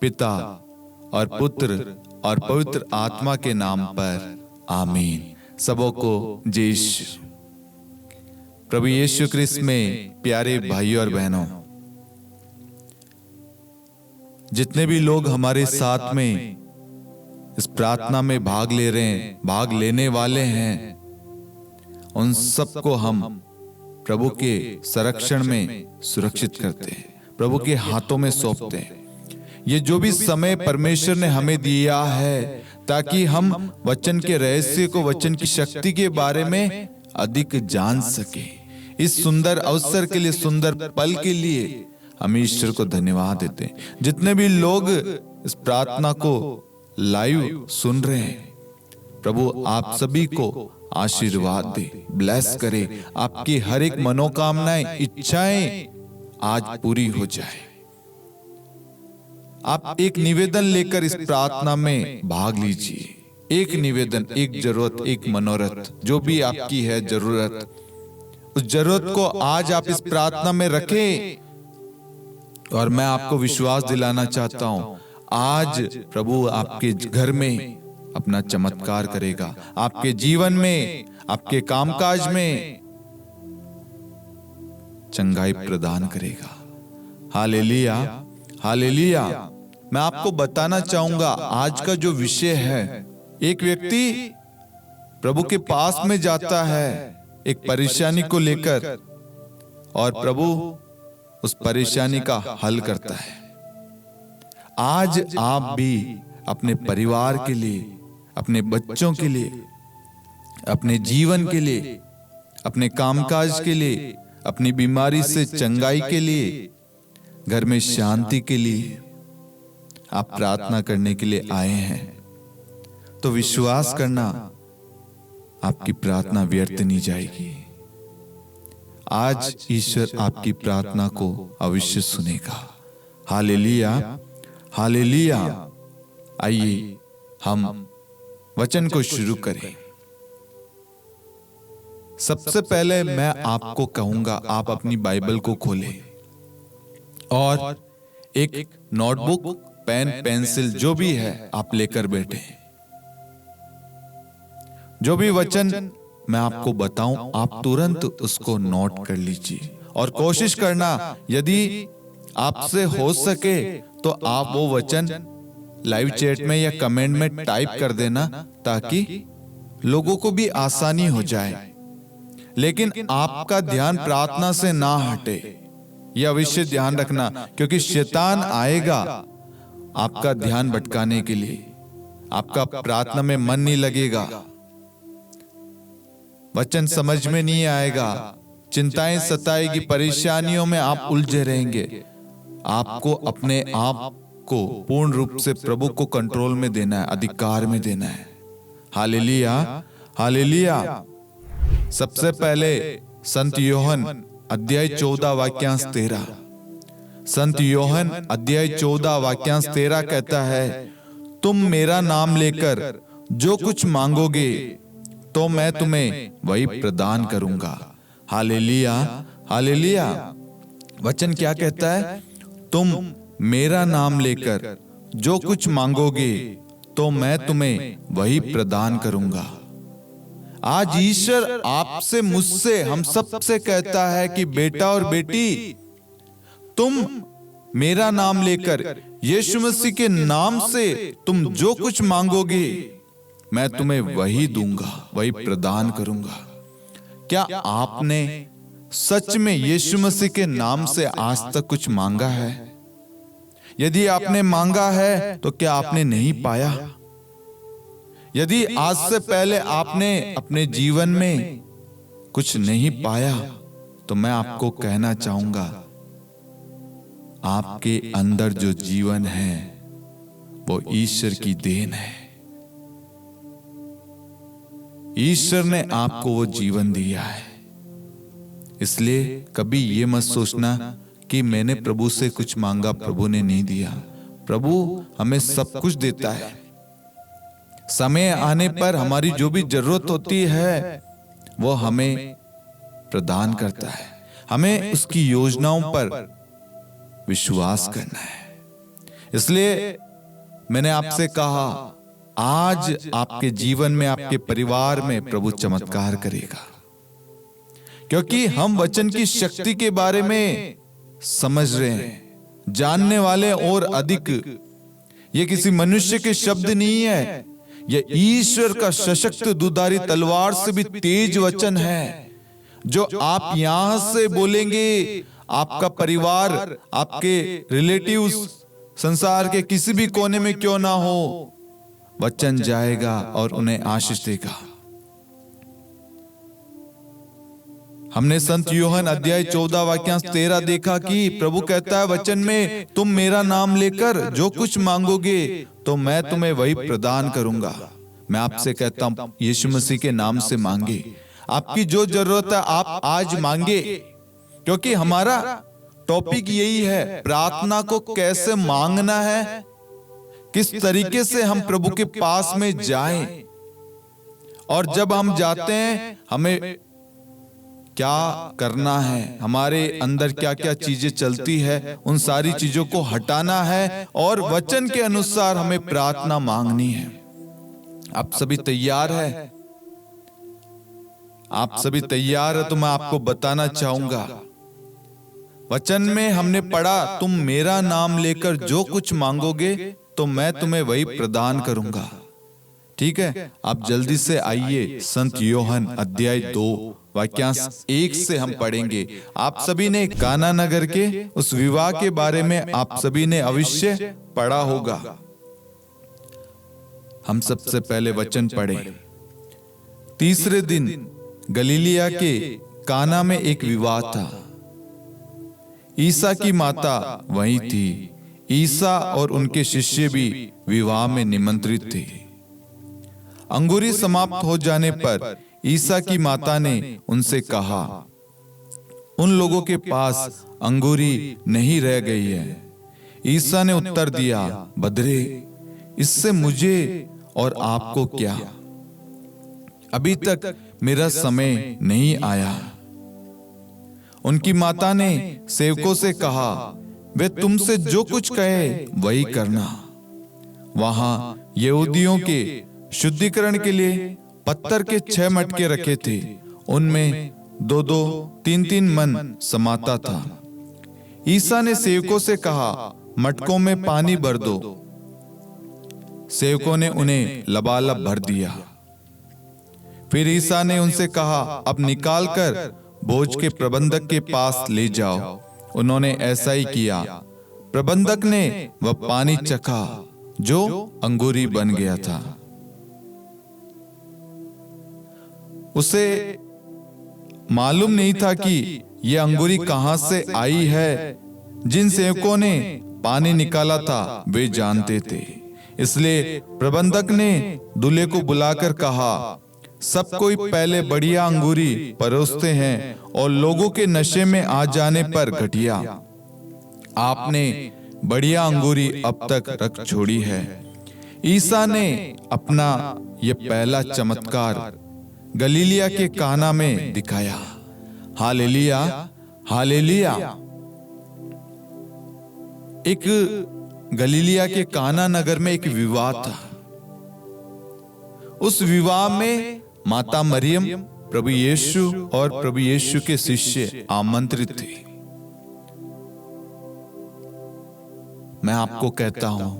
पिता और पुत्र और पवित्र आत्मा के नाम पर आमीन। सबों को जय यीशु। प्रभु यीशु क्रिस्त में प्यारे भाइयों और बहनों, जितने भी लोग हमारे साथ में इस प्रार्थना में भाग ले रहे हैं, भाग लेने वाले हैं, उन सबको हम प्रभु के संरक्षण में सुरक्षित करते हैं, प्रभु के हाथों में सौंपते हैं। ये जो भी समय परमेश्वर ने हमें दिया है ताकि हम वचन के रहस्य को, वचन की शक्ति के बारे में अधिक जान सके, इस सुंदर अवसर के लिए, सुंदर पल के लिए हम ईश्वर को धन्यवाद देते हैं। जितने भी लोग इस प्रार्थना को लाइव सुन रहे हैं, प्रभु आप सभी को आशीर्वाद दे, ब्लेस करे, आपकी हर एक मनोकामनाएं, इच्छाएं आज पूरी हो जाए। आप एक निवेदन लेकर इस प्रार्थना में भाग लीजिए। एक निवेदन, एक जरूरत, एक मनोरथ, जो भी आपकी है जरूरत, उस जरूरत को आज आप इस प्रार्थना में रखें। और मैं आपको विश्वास दिलाना चाहता हूं, आज प्रभु आपके घर में अपना चमत्कार करेगा, आपके जीवन में, आपके कामकाज में चंगाई प्रदान करेगा। Hallelujah, hallelujah. मैं आपको बताना चाहूंगा आज का जो विषय है, एक व्यक्ति प्रभु के पास में जाता है एक परेशानी को लेकर, और प्रभु उस परेशानी का हल करता है। आज आप भी अपने परिवार के लिए, अपने बच्चों के लिए, अपने जीवन के लिए, अपने कामकाज के लिए, अपनी बीमारी से चंगाई के लिए, घर में शांति के लिए आप प्रार्थना करने के लिए आए हैं, तो विश्वास करना आपकी प्रार्थना व्यर्थ नहीं जाएगी। आज ईश्वर आपकी प्रार्थना को अवश्य सुनेगा। Hallelujah, hallelujah. आइए हम वचन को शुरू करें। सबसे पहले मैं आपको कहूंगा, आप अपनी बाइबल को खोलें और एक नोटबुक, पेन, पेंसिल जो भी है आप लेकर बैठे। जो भी वचन मैं आपको बताऊं, आप तुरंत उसको नोट कर लीजिए और कोशिश करना, यदि आपसे हो सके तो आप वो वचन लाइव चैट में या कमेंट में टाइप कर देना, ताकि लोगों को भी आसानी हो जाए। लेकिन आपका ध्यान प्रार्थना से ना हटे, यह अवश्य ध्यान रखना, क्योंकि शैतान आएगा आपका ध्यान भटकाने के लिए। आपका प्रार्थना में मन नहीं लगेगा, वचन समझ में नहीं आएगा, चिंताएं सताएगी, परेशानियों में आप उलझे रहेंगे। आपको अपने आप को पूर्ण रूप से प्रभु को कंट्रोल में देना है, अधिकार में देना है। हालेलुया, हालेलुया। सबसे पहले संत यूहन्ना अध्याय 14 वाक्यांश 13, संत यूहन्ना अध्याय 14 वाक्यांश 13 कहता है, तुम मेरा नाम लेकर जो कुछ मांगोगे तो मैं तुम्हें वही प्रदान करूंगा। Hallelujah, hallelujah. वचन क्या कहता है? तुम मेरा नाम लेकर जो कुछ मांगोगे तो मैं तुम्हें वही प्रदान करूंगा। आज ईश्वर आपसे, मुझसे, हम सबसे कहता है कि बेटा और बेटी, तुम मेरा नाम लेकर, यीशु मसीह के नाम से तुम जो कुछ मांगोगे मैं तुम्हें वही दूंगा, वही प्रदान करूंगा। क्या आपने सच में यीशु मसीह के नाम से आज तक कुछ मांगा है? यदि आपने मांगा है तो क्या आपने नहीं पाया? यदि आज से पहले आपने अपने जीवन में कुछ नहीं पाया, तो मैं आपको कहना चाहूंगा, आपके अंदर जो जीवन है वो ईश्वर की देन है। ईश्वर ने आपको वो जीवन दिया है। इसलिए कभी ये मत सोचना कि मैंने प्रभु से कुछ मांगा, प्रभु ने नहीं दिया। प्रभु हमें सब कुछ देता है। समय आने पर हमारी जो भी जरूरत होती है वो हमें प्रदान करता है। हमें उसकी योजनाओं पर विश्वास करना है। इसलिए मैंने आपसे कहा, आज आपके जीवन में, आपके परिवार में प्रभु चमत्कार करेगा, क्योंकि हम वचन की शक्ति के बारे में समझ रहे हैं, जानने वाले और अधिक। ये किसी मनुष्य के शब्द नहीं है, ये ईश्वर का सशक्त दुधारी तलवार से भी तेज वचन है, जो आप यहां से बोलेंगे, आपका परिवार, आपके रिलेटिव्स, संसार के किसी भी कोने में क्यों ना हो, वचन जाएगा और उन्हें आशीष देगा। हमने संत यूहन्ना अध्याय 14 वाक्यांश 13 देखा कि प्रभु कहता है वचन में, तुम मेरा नाम लेकर जो कुछ मांगोगे तो मैं तुम्हें वही प्रदान करूंगा। मैं आपसे कहता हूं, यीशु मसीह के नाम से मांगे। आपकी जो जरूरत है आप आज मांगे, क्योंकि हमारा टॉपिक यही है, प्रार्थना को कैसे मांगना है, किस तरीके से हम प्रभु के पास में जाएं, और जब हम जाते हैं हमें क्या करना है, हमारे अंदर क्या क्या चीजें चलती है, उन सारी चीजों को हटाना है और वचन के अनुसार हमें प्रार्थना मांगनी है। आप सभी तैयार है? आप सभी तैयार है तो मैं आपको बताना चाहूंगा, वचन में हमने पढ़ा, तुम मेरा नाम लेकर जो कुछ मांगोगे तो मैं तुम्हें वही प्रदान करूंगा। ठीक है, आप जल्दी से आइए, संत यूहन्ना अध्याय 2 वाक्यांश 1 से हम पढ़ेंगे। आप सभी ने काना नगर के उस विवाह के बारे में आप सभी ने अवश्य पढ़ा होगा। हम सबसे पहले वचन पढ़े। तीसरे दिन गलीलिया के काना में एक विवाह था। ईसा की माता वहीं थी। ईसा और उनके शिष्य भी विवाह में निमंत्रित थे। अंगूरी समाप्त हो जाने पर ईसा की माता ने उनसे कहा, उन लोगों के पास अंगूरी नहीं रह गई है। ईसा ने उत्तर दिया, बदरे, इससे मुझे और आपको क्या? अभी तक मेरा समय नहीं आया। उनकी माता ने सेवकों से कहा, वे तुमसे जो कुछ कहे वही करना। वहां यहूदियों के शुद्धिकरण के लिए पत्थर के 6 मटके रखे थे, उनमें 2-2, 3-3 मन समाता था। ईसा ने सेवकों से कहा, मटकों में पानी भर दो। सेवकों ने उन्हें लबालब भर दिया। फिर ईसा ने उनसे कहा, अब निकालकर भोज के प्रबंधक के पास ले जाओ। उन्होंने ऐसा ही किया। प्रबंधक ने वह पानी चखा जो अंगूरी बन गया था। उसे मालूम नहीं था कि यह अंगूरी कहां से आई है। जिन सेवकों ने पानी निकाला था वे जानते थे, इसलिए प्रबंधक ने दूल्हे को बुलाकर कहा, सब कोई पहले बढ़िया अंगूरी परोसते हैं और लोगों के नशे में आ जाने पर घटिया। आपने बढ़िया अंगूरी अब तक रख छोड़ी है। ईसा ने अपना यह पहला चमत्कार गलीलिया के काना में दिखाया। हालेलुया, हालेलुया। एक गलीलिया के काना नगर में एक विवाह था। उस विवाह में माता मरियम, प्रभु यीशु और प्रभु यीशु के शिष्य आमंत्रित थे। मैं आपको कहता हूं,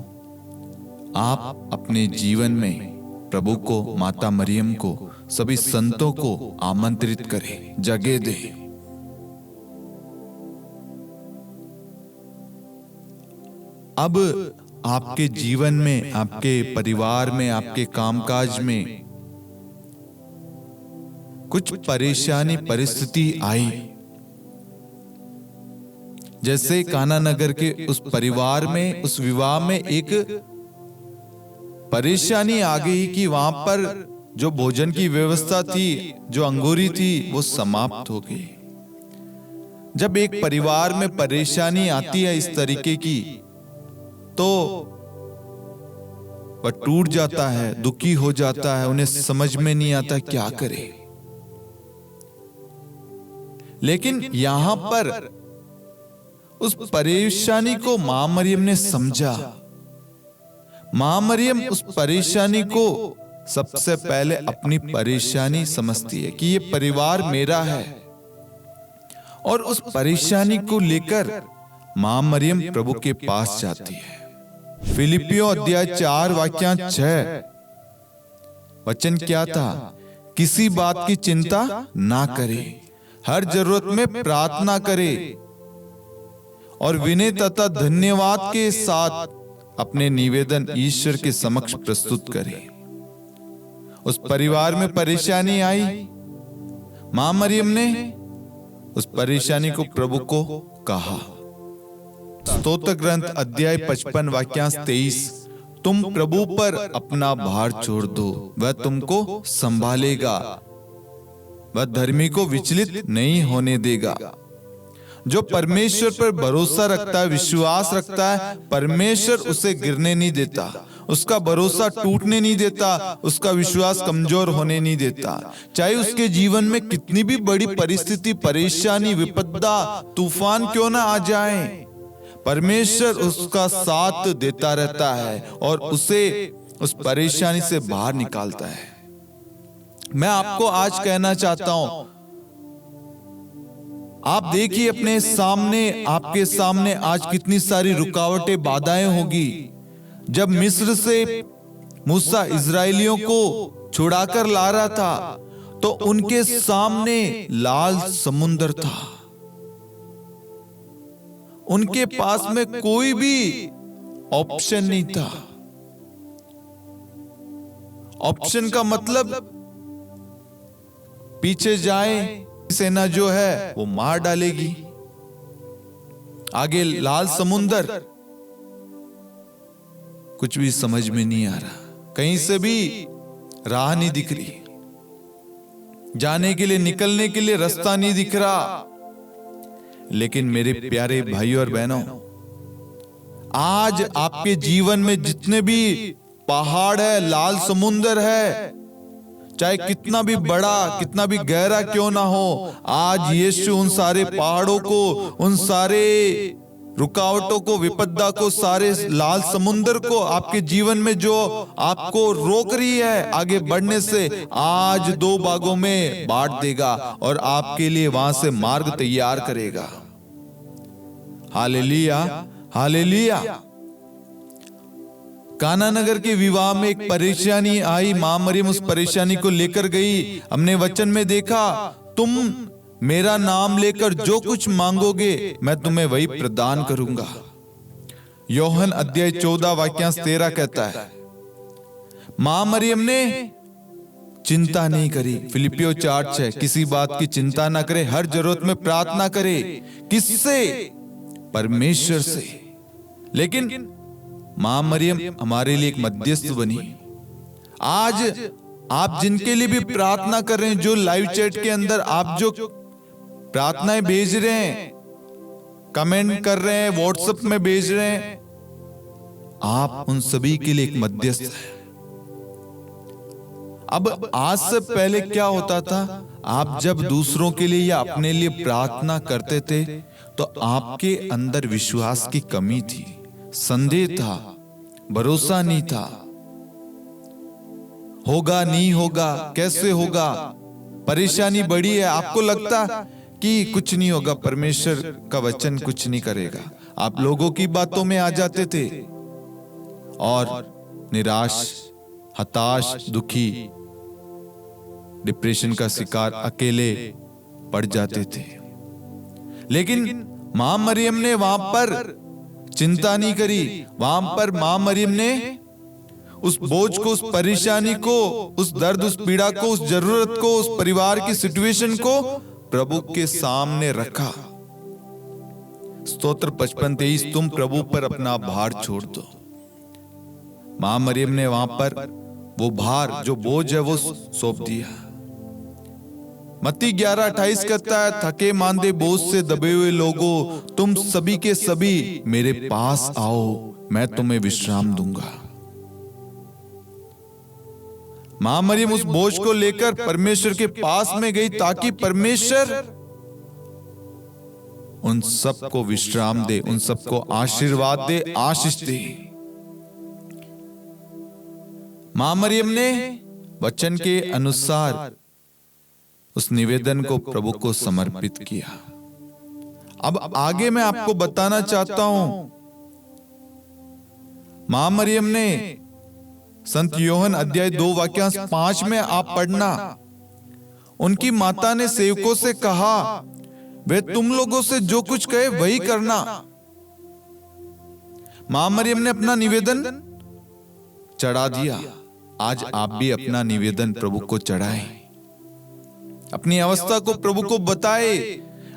आप अपने जीवन में प्रभु को, माता मरियम को, सभी संतों को आमंत्रित करें, जगह दें। अब आपके जीवन में, आपके परिवार में, आपके कामकाज में कुछ परेशानी परिस्थिति आई, जैसे काना नगर के उस परिवार में, उस विवाह में एक परेशानी आ गई कि वहां पर जो भोजन की व्यवस्था थी, जो अंगूरी थी, वो समाप्त हो गई। जब एक परिवार में परेशानी आती है इस तरीके की, तो वह टूट जाता है, दुखी हो जाता है, उन्हें समझ में नहीं आता क्या करे। लेकिन यहां पर उस परेशानी को मां मरियम ने समझा मां मरियम उस परेशानी को सबसे पहले अपनी परेशानी समझती है कि ये परिवार मेरा है, और उस परेशानी को लेकर मां मरियम प्रभु के पास जाती है। फिलिपियों अध्याय 4 वाक्य 6 वचन क्या था? किसी बात की चिंता ना करे, हर जरूरत में प्रार्थना करे और विनय तथा धन्यवाद के साथ अपने निवेदन ईश्वर के समक्ष प्रस्तुत करे। उस परिवार में परेशानी आई, मां मरियम ने उस परेशानी को प्रभु को कहा। स्तोत्र ग्रंथ अध्याय 55 वाक्य 23, तुम प्रभु पर अपना भार छोड़ दो, वह तुमको संभालेगा, वह धर्मी को विचलित नहीं होने देगा। जो परमेश्वर पर भरोसा रखता है, विश्वास रखता है, परमेश्वर उसे गिरने नहीं देता, उसका भरोसा टूटने नहीं देता, उसका विश्वास कमजोर होने नहीं देता। चाहे उसके जीवन में कितनी भी बड़ी परिस्थिति, परेशानी, विपदा, तूफान क्यों ना आ जाए, परमेश्वर उसका साथ देता रहता है और उसे उस परेशानी से बाहर निकालता है। मैं आपको आज कहना चाहता हूं, आप देखिए अपने सामने, आपके सामने आज कितनी सारी रुकावटें, बाधाएं होगी। जब मिस्र से मूसा इजरायलियों को छुड़ाकर ला रहा था तो उनके सामने लाल समुंदर था, उनके पास में कोई भी ऑप्शन नहीं था। ऑप्शन का मतलब पीछे जाए, सेना जो है वो मार डालेगी, आगे लाल समुंदर, कुछ भी समझ में नहीं आ रहा, कहीं से भी राह नहीं दिख रही, जाने के लिए, निकलने के लिए रास्ता नहीं दिख रहा। लेकिन मेरे प्यारे भाइयों और बहनों, आज आपके जीवन में जितने भी पहाड़ है, लाल समुंदर है, चाहे कितना भी बड़ा, कितना भी गहरा क्यों ना हो, आज यीशु उन सारे पहाड़ों को, उन सारे रुकावटों को, विपदा को, सारे लाल समुंदर को, आपके जीवन में जो आपको रोक रही है आगे बढ़ने से, आज 2 भागों में बांट देगा और आपके लिए वहां से मार्ग तैयार करेगा। Hallelujah, hallelujah. काना नगर के विवाह में एक परेशानी आई, मां मरियम उस परेशानी को लेकर गई। हमने वचन में देखा, तुम मेरा नाम लेकर जो कुछ मांगोगे मैं तुम्हें वही प्रदान करूंगा। यूहन्ना अध्याय 14 वाक्य 13 कहता है। मां मरियम ने चिंता नहीं करी। फिलिपियों 4:6, किसी बात की चिंता ना करे, हर जरूरत में प्रार्थना करे। किससे? परमेश्वर से। लेकिन मां मरियम हमारे लिए एक मध्यस्थ बनी। आज आप जिनके लिए भी प्रार्थना कर रहे हैं, जो लाइव चैट के अंदर आप जो प्रार्थनाएं भेज रहे हैं, कमेंट कर रहे हैं, व्हाट्सएप में भेज रहे हैं, आप उन सभी के लिए एक मध्यस्थ है। अब आज से पहले क्या होता था, आप जब दूसरों के लिए या अपने लिए प्रार्थना करते थे तो आपके अंदर विश्वास की कमी थी, संदेह था, भरोसा नहीं था, होगा नहीं होगा, कैसे होगा, परेशानी बड़ी है, आपको लगता कि कुछ नहीं होगा, परमेश्वर का वचन कुछ नहीं करेगा। आप लोगों की बातों में आ जाते थे और निराश, हताश, दुखी, डिप्रेशन का शिकार, अकेले पड़ जाते थे। लेकिन मां मरियम ने वहां पर चिंता नहीं करी। वहां पर मां मरियम ने उस बोझ को, उस परेशानी को, उस दर्द, उस पीड़ा को, उस जरूरत को, उस परिवार की सिचुएशन को प्रभु के सामने रखा। स्तोत्र 55:23, तुम प्रभु पर अपना भार छोड़ दो। मां मरियम ने वहां पर वो भार, जो बोझ है, वो सौंप दिया। मत्ती 11:28 कहता है, थके मांदे बोझ से दबे हुए लोगों, तुम सभी के सभी मेरे पास आओ, मैं तुम्हें विश्राम दूंगा। मां मरियम उस बोझ को लेकर परमेश्वर के पास में गई ताकि परमेश्वर उन सबको विश्राम दे, उन सबको आशीर्वाद दे, आशीष दे। मां मरियम ने वचन के अनुसार उस निवेदन को प्रभु को समर्पित किया। अब आगे मैं आपको बताना चाहता हूं, मां मरियम ने संत यूहन्ना अध्याय 2 वाक्यांश 5 में आप पढ़ना, उनकी माता ने सेवकों से कहा, वे तुम लोगों से जो कुछ कहे वही करना। मां मरियम ने अपना निवेदन चढ़ा दिया। आज आप भी अपना निवेदन प्रभु को चढ़ाएं, अपनी अवस्था को प्रभु को बताए।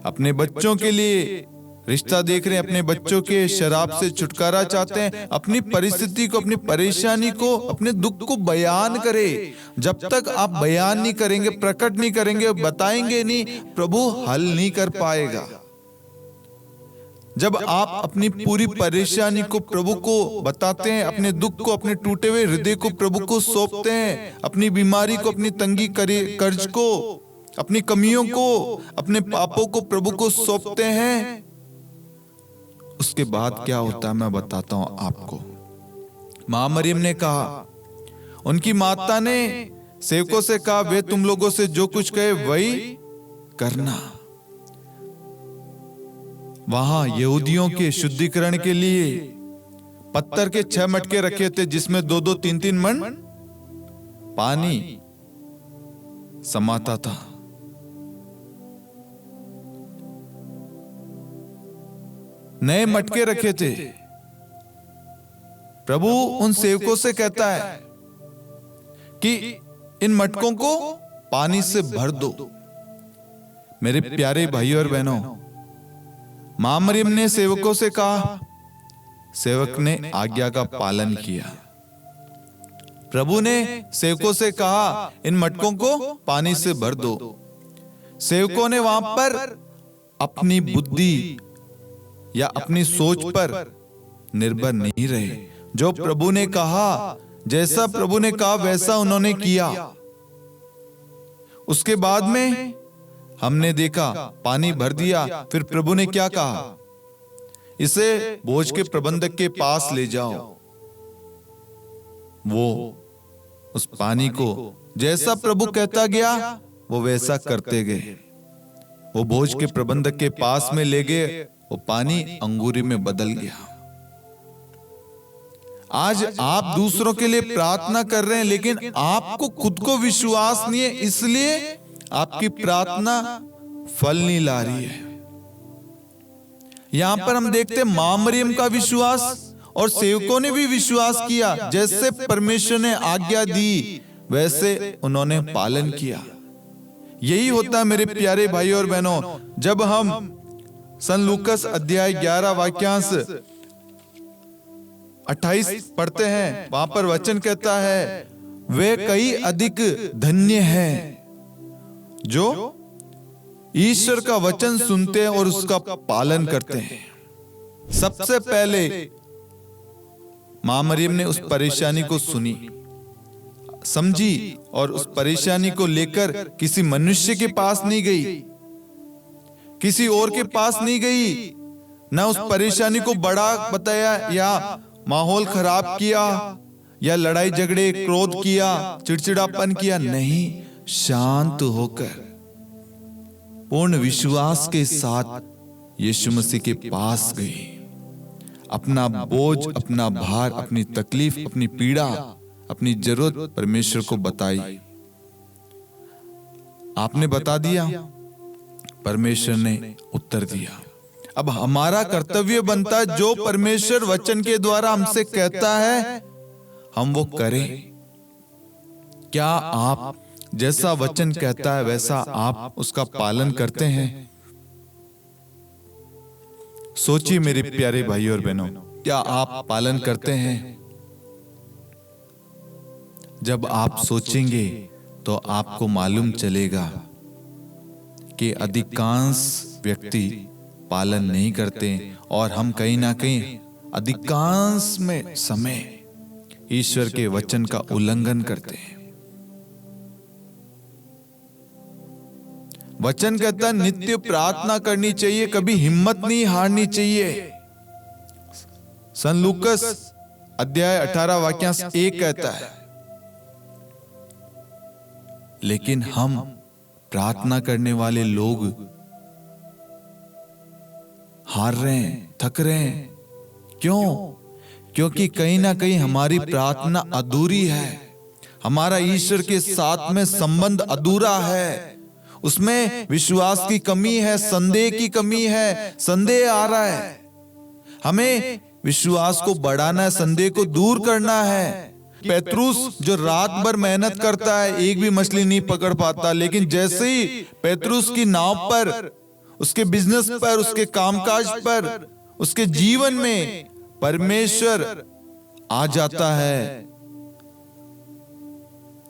अपने बच्चों के लिए रिश्ता देख रहे हैं, अपने बच्चों के शराब से छुटकारा चाहते हैं, अपनी परिस्थिति को, अपनी परेशानी को, अपने दुख को बयान करें। जब तक आप बयान नहीं करेंगे, प्रकट नहीं करेंगे, बताएंगे नहीं, प्रभु हल नहीं कर पाएगा। जब आप अपनी पूरी परेशानी को प्रभु को बताते हैं, अपने दुख को, अपने टूटे हुए हृदय को प्रभु को सौंपते हैं, अपनी बीमारी को, अपनी तंगी कर्ज को, अपनी कमियों को, अपने पापों को प्रभु को सौंपते हैं, उसके बाद क्या होता है मैं बताता हूं आपको। मां मरियम ने कहा, उनकी माता ने सेवकों से कहा, वे तुम लोगों से जो कुछ कहे वही करना। वहां यहूदियों के शुद्धिकरण के लिए पत्थर के 6 मटके रखे थे, जिसमें 2-2, 3-3 मन पानी समाता था। नए मटके रखे थे। प्रभु उन सेवकों से कहता है कि इन मटकों को पानी से भर दो। मेरे प्यारे भाइयों और बहनों, मां मरियम ने सेवकों से कहा, सेवक ने आज्ञा का पालन किया। प्रभु ने सेवकों से कहा, इन मटकों को पानी से भर दो। सेवकों ने वहां पर अपनी बुद्धि या अपनी सोच पर निर्भर नहीं रहे। जो प्रभु ने कहा, जैसा प्रभु ने कहा वैसा उन्होंने किया। उसके बाद में हमने देखा, पानी भर दिया। फिर प्रभु ने क्या कहा, इसे बोझ के प्रबंधक के पास ले जाओ। वो उस पानी को जैसा प्रभु कहता गया वो वैसा करते गए। वो बोझ के प्रबंधक के पास में ले गए, वो पानी अंगूरी में बदल गया। आज आप दूसरों के लिए प्रार्थना कर रहे हैं, लेकिन आपको खुद को विश्वास नहीं है, इसलिए आपकी प्रार्थना फल नहीं ला रही है। यहां पर हम देखते हैं मां मरियम का विश्वास, और सेवकों ने भी विश्वास किया। जैसे परमेश्वर ने आज्ञा दी वैसे उन्होंने पालन किया। यही होता है मेरे प्यारे भाइयों और बहनों, जब हम सन लूकस अध्याय 11 वाक्यांश 28 पढ़ते हैं, वहां पर वचन कहता है, वे कई अधिक धन्य हैं जो ईश्वर का वचन सुनते हैं और उसका पालन करते हैं। सबसे पहले मां मरियम ने उस परेशानी को सुनी, समझी, और उस परेशानी को लेकर किसी मनुष्य के पास नहीं गई, किसी और के पास नहीं गई, ना उस परेशानी को बड़ा बताया या माहौल खराब किया या लड़ाई झगड़े, क्रोध किया, चिड़चिड़ापन किया। नहीं, शांत होकर पूर्ण विश्वास के साथ यीशु मसीह के पास गई। अपना बोझ, अपना भार, अपनी तकलीफ, अपनी पीड़ा, अपनी जरूरत परमेश्वर को बताई। आपने बता दिया, परमेश्वर ने उत्तर दिया। अब हमारा कर्तव्य बनता है, जो परमेश्वर वचन के द्वारा हमसे कहता है हम वो करें। क्या आप जैसा वचन कहता है वैसा आप उसका पालन करते हैं? सोचिए मेरे प्यारे भाइयों और बहनों, क्या आप पालन करते हैं? जब आप सोचेंगे तो आपको मालूम चलेगा कि अधिकांश व्यक्ति पालन नहीं करते, और हम कहीं ना कहीं अधिकांश में समय ईश्वर के वचन का उल्लंघन करते हैं। वचन कहता है नित्य प्रार्थना करनी चाहिए, कभी हिम्मत नहीं हारनी चाहिए। सन लूकस अध्याय 18 वाक्यांश 1 कहता है, लेकिन हम प्रार्थना करने वाले लोग हार रहे हैं, थक रहे हैं। क्यों? क्योंकि कहीं ना कहीं हमारी प्रार्थना अधूरी है, हमारा ईश्वर के साथ में संबंध अधूरा है, उसमें विश्वास की कमी है, संदेह की कमी है, संदेह आ रहा है। हमें विश्वास को बढ़ाना है, संदेह को दूर करना है। पेतरुस जो रात भर मेहनत करता है, एक भी मछली नहीं पकड़ पाता, लेकिन जैसे ही पेतरुस की नाव पर, उसके बिजनेस पर, उसके कामकाज पर, उसके जीवन में परमेश्वर आ जाता है,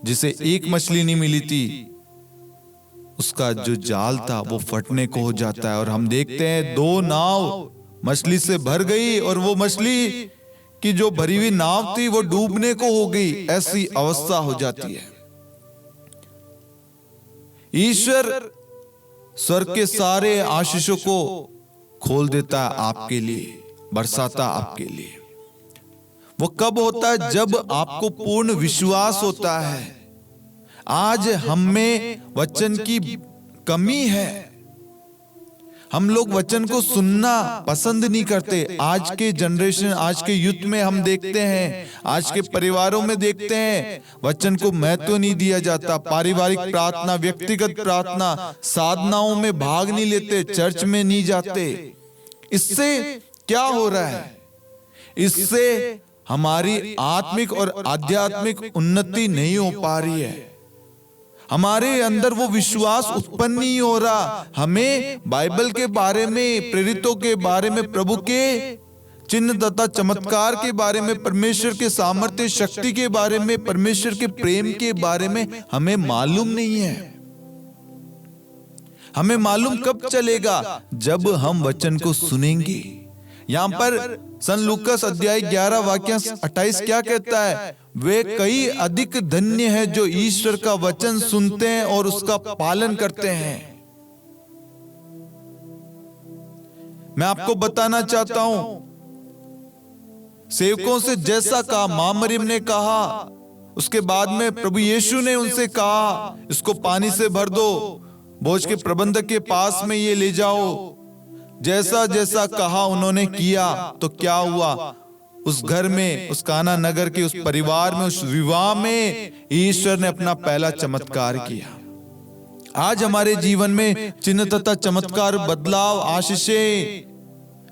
जिसे एक मछली नहीं मिली थी, उसका जो जाल था वो फटने को हो जाता है। और हम देखते हैं 2 नाव मछली से भर गई और वो मछली की जो भरी हुई नाव थी वो डूबने को हो गई। ऐसी अवस्था हो जाती है। ईश्वर स्वर्ग के सारे आशीषों को खोल देता है आपके लिए, बरसाता आपके लिए। वो कब होता है? जब आपको पूर्ण विश्वास होता है। आज हम में वचन की कमी है, हम लोग वचन को सुनना पसंद नहीं करते। आज के जनरेशन, आज के युथ में हम देखते हैं, आज के परिवारों में देखते हैं, वचन को महत्व नहीं दिया जाता। पारिवारिक प्रार्थना, व्यक्तिगत प्रार्थना, साधनाओं में भाग नहीं लेते, चर्च में नहीं जाते। इससे क्या हो रहा है? इससे हमारी आत्मिक और आध्यात्मिक उन्नति नहीं हो पा रही है, हमारे अंदर वो विश्वास उत्पन्न नहीं हो रहा। हमें बाइबल के बारे में, प्रेरितों के बारे में, प्रभु के चिन्ह तथा चमत्कार के बारे में, परमेश्वर के सामर्थ्य शक्ति के बारे में, परमेश्वर के प्रेम के बारे में हमें मालूम नहीं है। हमें मालूम कब चलेगा? जब हम वचन को सुनेंगे। यहां पर सन लूकास अध्याय 11 वाक्य 28 क्या कहता है? वे कई अधिक धन्य है जो ईश्वर का वचन सुनते हैं और उसका पालन करते हैं। मैं आपको बताना चाहता हूं, सेवकों से जैसा कहा, मां मरियम ने कहा, उसके बाद में प्रभु यीशु ने उनसे कहा, इसको पानी से भर दो, बोझ के प्रबंधक के पास में ये ले जाओ। जैसा जैसा कहा उन्होंने किया। तो क्या हुआ? उस घर में, उस काना नगर के उस परिवार में, उस विवाह में ईश्वर ने अपना पहला चमत्कार किया। आज हमारे जीवन में चिन्ह तथा चमत्कार, बदलाव, आशीषें,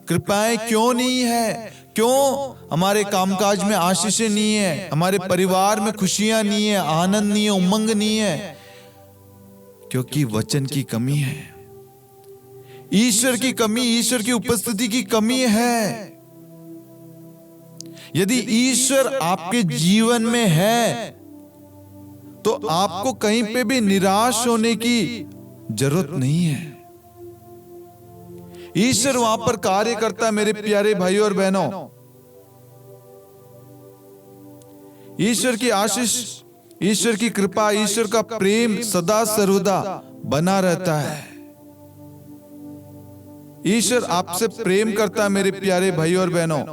कृपाएं क्यों नहीं है? क्यों हमारे कामकाज में आशीषें नहीं है? हमारे परिवार में खुशियां नहीं है, आनंद नहीं है, उमंग नहीं है? क्योंकि वचन की कमी है, ईश्वर की कमी, ईश्वर की उपस्थिति की कमी है। यदि ईश्वर आपके जीवन में है तो आपको कहीं पे भी निराश होने की जरूरत नहीं है। ईश्वर वहां पर कार्य करता है मेरे प्यारे भाइयों और बहनों। ईश्वर की आशीष, ईश्वर की कृपा, ईश्वर का प्रेम सदा सर्वदा बना रहता है। ईश्वर आपसे प्रेम करता है मेरे प्यारे भाइयों और बहनों।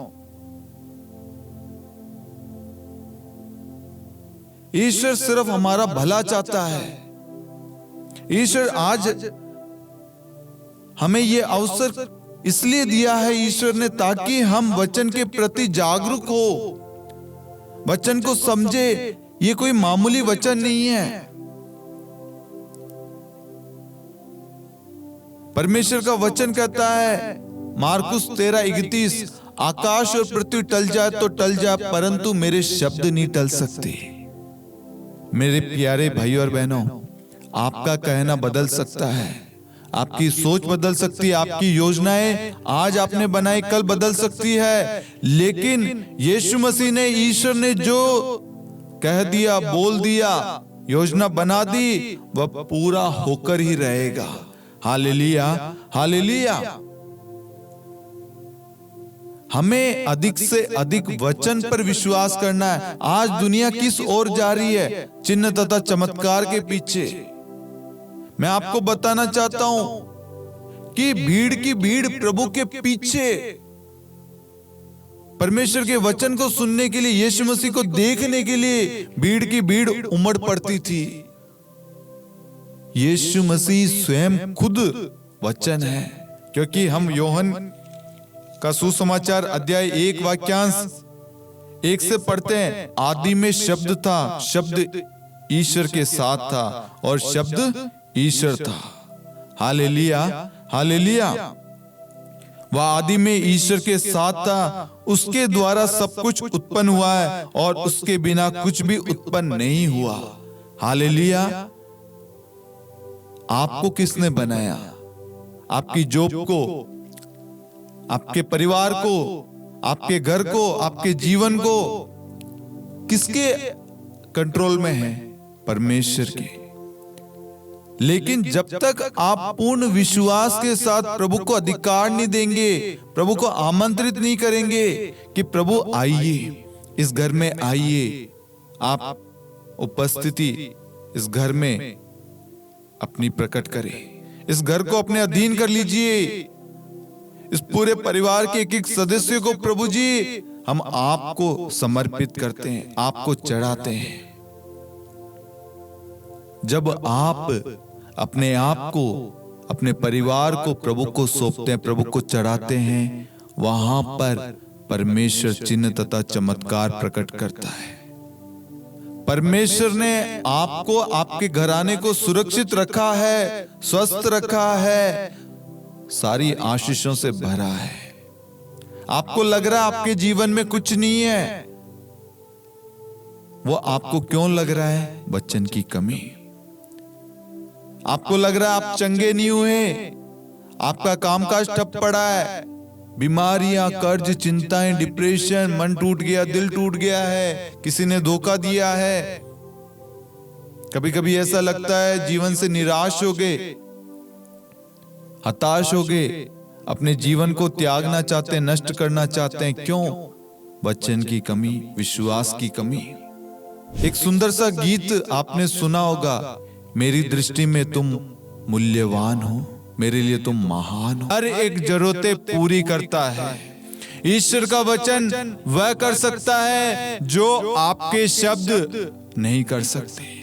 ईश्वर सिर्फ हमारा भला चाहता है। ईश्वर आज हमें यह अवसर इसलिए दिया है ईश्वर ने, ताकि हम वचन के प्रति जागरूक हो, वचन को समझे। ये कोई मामूली वचन नहीं है। परमेश्वर का वचन कहता है मार्कुस 13:31, आकाश और पृथ्वी टल जाए तो टल जाए, परंतु मेरे शब्द नहीं टल सकते। मेरे प्यारे भाइयों और बहनों, आपका कहना बदल सकता है, आपकी सोच बदल सकती है, आपकी योजनाएं आज आपने बनाई कल बदल सकती है, लेकिन यीशु मसीह ने, ईश्वर ने जो कह दिया, बोल दिया, योजना बना दी, वह पूरा होकर ही रहेगा। Hallelujah, hallelujah. हमें अधिक से अधिक वचन पर विश्वास करना है। आज दुनिया किस ओर जा रही है? चिन्ह तथा चमत्कार के पीछे। मैं आपको बताना चाहता हूं कि भीड़ की भीड़ प्रभु के पीछे, परमेश्वर के वचन को सुनने के लिए, यीशु मसीह को देखने के लिए भीड़ की भीड़ उमड़ पड़ती थी। यीशु मसीह स्वयं खुद वचन है। क्योंकि हम योहन का सुसमाचार अध्याय 1 वाक्यांश 1 से पढ़ते हैं, आदि में शब्द था, शब्द ईश्वर के साथ था और शब्द ईश्वर था। Hallelujah, hallelujah. वह आदि में ईश्वर के साथ था, उसके द्वारा सब कुछ उत्पन्न हुआ है और उसके बिना कुछ भी उत्पन्न नहीं हुआ। हालेलुया। आपको किसने बनाया? आपकी जॉब को, आपके परिवार को, आपके घर को, आपके जीवन को किसके कंट्रोल में है? परमेश्वर के। लेकिन जब तक आप पूर्ण विश्वास के साथ प्रभु को अधिकार नहीं देंगे, प्रभु को आमंत्रित नहीं करेंगे कि प्रभु आइए, इस घर में आइए, आप उपस्थिति इस घर में अपनी प्रकट करें, इस घर को अपने अधीन कर लीजिए, इस पूरे परिवार के एक एक सदस्य को प्रभु जी हम आपको समर्पित करते हैं, आपको चढ़ाते हैं। जब आप अपने आप को, अपने परिवार को प्रभु को सौंपते हैं, प्रभु को चढ़ाते हैं, वहां पर परमेश्वर चिन्ह तथा चमत्कार प्रकट करता है। परमेश्वर ने आपको, आपके घराने को सुरक्षित रखा है, स्वस्थ रखा है, सारी आशीषों से भरा है। आपको लग रहा है आपके जीवन में कुछ नहीं है, वो आपको क्यों लग रहा है? वचन की कमी। आपको लग रहा है आप चंगे नहीं हुए, आपका कामकाज ठप पड़ा है, बीमारियां, कर्ज, चिंताएं, डिप्रेशन, मन टूट गया, दिल टूट गया है, किसी ने धोखा दिया है। कभी कभी ऐसा लगता है जीवन से निराश हो गए, हताश हो गए, अपने जीवन को त्यागना चाहते हैं, नष्ट करना चाहते हैं। क्यों? वचन की कमी, विश्वास की कमी। एक सुंदर सा गीत आपने सुना होगा, मेरी दृष्टि में तुम मूल्यवान हो, मेरे लिए तुम महान हो। हर एक जरूरतें पूरी करता है। ईश्वर का वचन वह कर सकता है जो आपके शब्द नहीं कर सकते।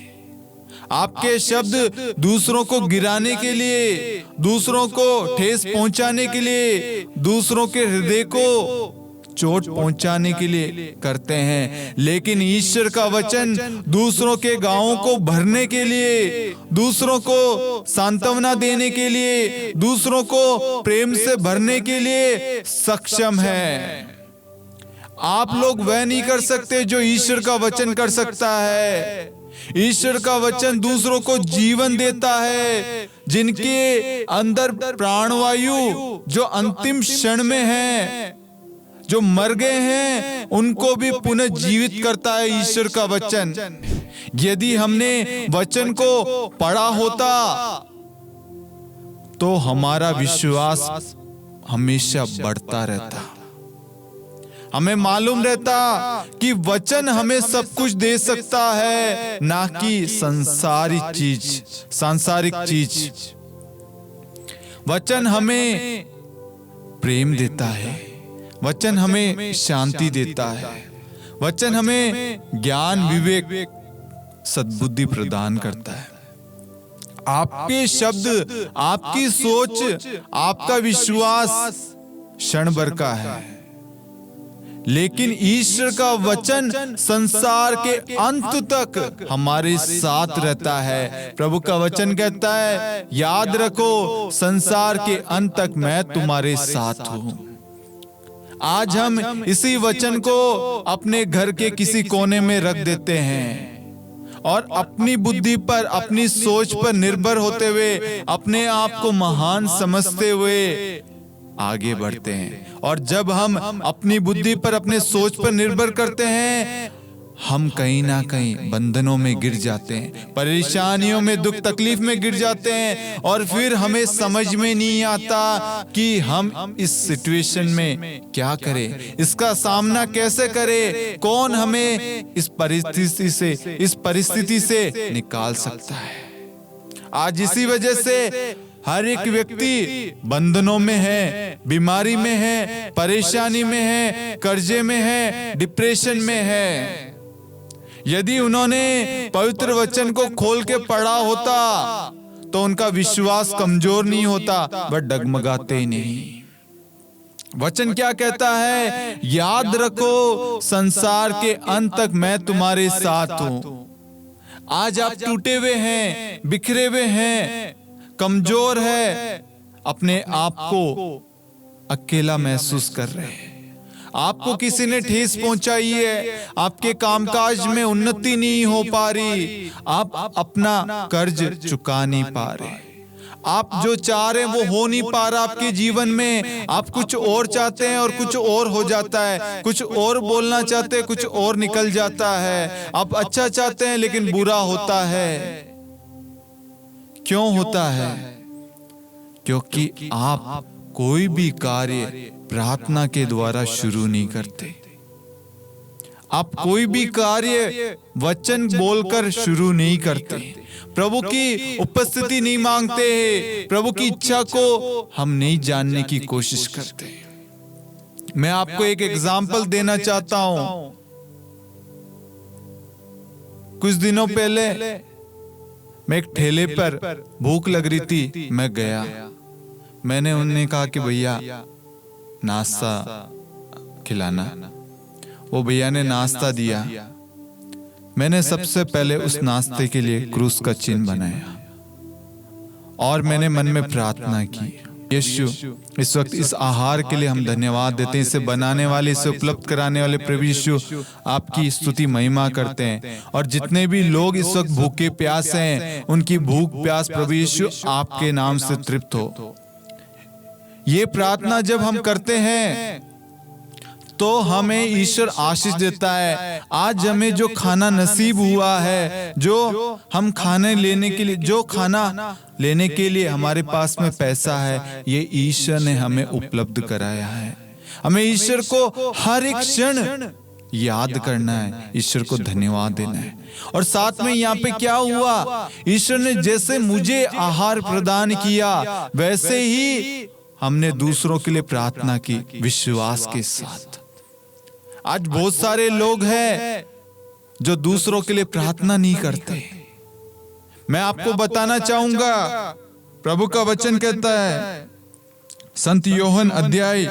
आपके शब्द दूसरों को गिराने के लिए, दूसरों को ठेस पहुंचाने के लिए, दूसरों के हृदय को चोट पहुंचाने के लिए करते हैं। लेकिन ईश्वर का वचन दूसरों के गांवों को भरने के लिए, दूसरों को सांत्वना देने के लिए, दूसरों को प्रेम से भरने के लिए सक्षम है। आप लोग वह नहीं कर सकते जो ईश्वर का वचन कर सकता है। ईश्वर का वचन दूसरों को जीवन देता है। जिनके अंदर प्राणवायु जो अंतिम क्षण में है, जो मर गए हैं, उनको भी पुनः जीवित करता है ईश्वर का वचन। यदि हमने वचन को पढ़ा होता तो हमारा विश्वास हमेशा बढ़ता रहता। हमें मालूम रहता कि वचन हमें सब कुछ दे सकता है, ना कि सांसारिक चीज। वचन हमें प्रेम देता है, वचन हमें शांति देता है, वचन हमें ज्ञान, विवेक, सद्बुद्धि प्रदान करता है। आपके शब्द, आपकी सोच, आपका विश्वास क्षण भर का है, लेकिन ईश्वर का वचन संसार के अंत तक हमारे साथ रहता है। प्रभु का वचन कहता है, याद रखो संसार के अंत तक मैं तुम्हारे साथ हूं। आज हम इसी वचन को अपने घर के किसी कोने में रख देते हैं और अपनी बुद्धि पर, अपनी सोच पर निर्भर होते हुए, अपने आप को महान समझते हुए आगे बढ़ते हैं। और जब हम अपनी बुद्धि पर, अपने सोच पर निर्भर करते हैं, हम कहीं ना कहीं बंधनों में गिर जाते हैं, परेशानियों में, दुख तकलीफ में गिर जाते हैं। और फिर हमें समझ में नहीं आता कि हम इस सिचुएशन में क्या करें, इसका सामना कैसे करें, कौन हमें इस परिस्थिति से निकाल सकता है। आज इसी वजह से हर एक व्यक्ति बंधनों में है, बीमारी में है, परेशानी में है, कर्जे में है, डिप्रेशन में है। यदि उन्होंने पवित्र वचन को खोल के पढ़ा होता तो उनका विश्वास कमजोर नहीं होता, वह डगमगाते ही नहीं। वचन क्या कहता है? याद रखो, संसार के अंत तक मैं तुम्हारे साथ हूं। आज आप टूटे हुए हैं, बिखरे हुए हैं, कमजोर है, अपने आप को अकेला महसूस कर रहे हैं, आपको किसी ने ठेस पहुंचाई है, आपके कामकाज में उन्नति नहीं हो पा रही, आप अपना कर्ज चुका नहीं पा रहे, आप जो चाह रहे हैं वो हो नहीं पा रहा आपके जीवन में, आप कुछ और चाहते हैं और कुछ और हो जाता है, कुछ और बोलना चाहते हैं, कुछ और निकल जाता है, आप अच्छा चाहते हैं लेकिन बुरा होता है। क्यों होता है? क्योंकि आप कोई भी कार्य प्रार्थना के द्वारा शुरू नहीं करते, आप कोई भी कार्य वचन बोलकर शुरू नहीं करते, प्रभु की उपस्थिति नहीं मांगते हैं, प्रभु की इच्छा को हम नहीं जानने की कोशिश करते। मैं आपको एक एग्जाम्पल देना चाहता हूं। कुछ दिनों पहले मैं एक ठेले पर, भूख लग रही थी, मैं गया, मैंने उन्हें कहा कि भैया नाश्ता खिलाना। वो भैया ने नाश्ता दिया। मैंने सबसे पहले उस नाश्ते के लिए क्रूस का चिन्ह बनाया और मैंने मन में प्रार्थना की, यीशु इस वक्त इस आहार के लिए हम धन्यवाद देते हैं, इसे बनाने वाले, इसे उपलब्ध कराने वाले प्रभु यीशु आपकी स्तुति महिमा करते हैं। और जितने भी लोग इस वक्त भूखे प्यास हैं, उनकी भूख प्यास प्रभु यीशु आपके नाम से तृप्त हो। ये प्रार्थना जब हम करते हैं तो हमें ईश्वर आशीष देता है। आज हमें जो खाना नसीब हुआ है, जो हम खाने लेने के लिए, जो खाना लेने के लिए हमारे पास में पैसा है, ये ईश्वर ने हमें उपलब्ध कराया है। हमें ईश्वर को हर एक क्षण याद करना है, ईश्वर को धन्यवाद देना है। और साथ में यहाँ पे क्या हुआ, ईश्वर ने जैसे मुझे आहार प्रदान किया, वैसे ही हमने दूसरों के लिए प्रार्थना की विश्वास के साथ। आज बहुत सारे लोग हैं जो दूसरों के लिए प्रार्थना नहीं करते। मैं आपको बताना चाहूंगा, प्रभु का वचन कहता है, संत योहन अध्याय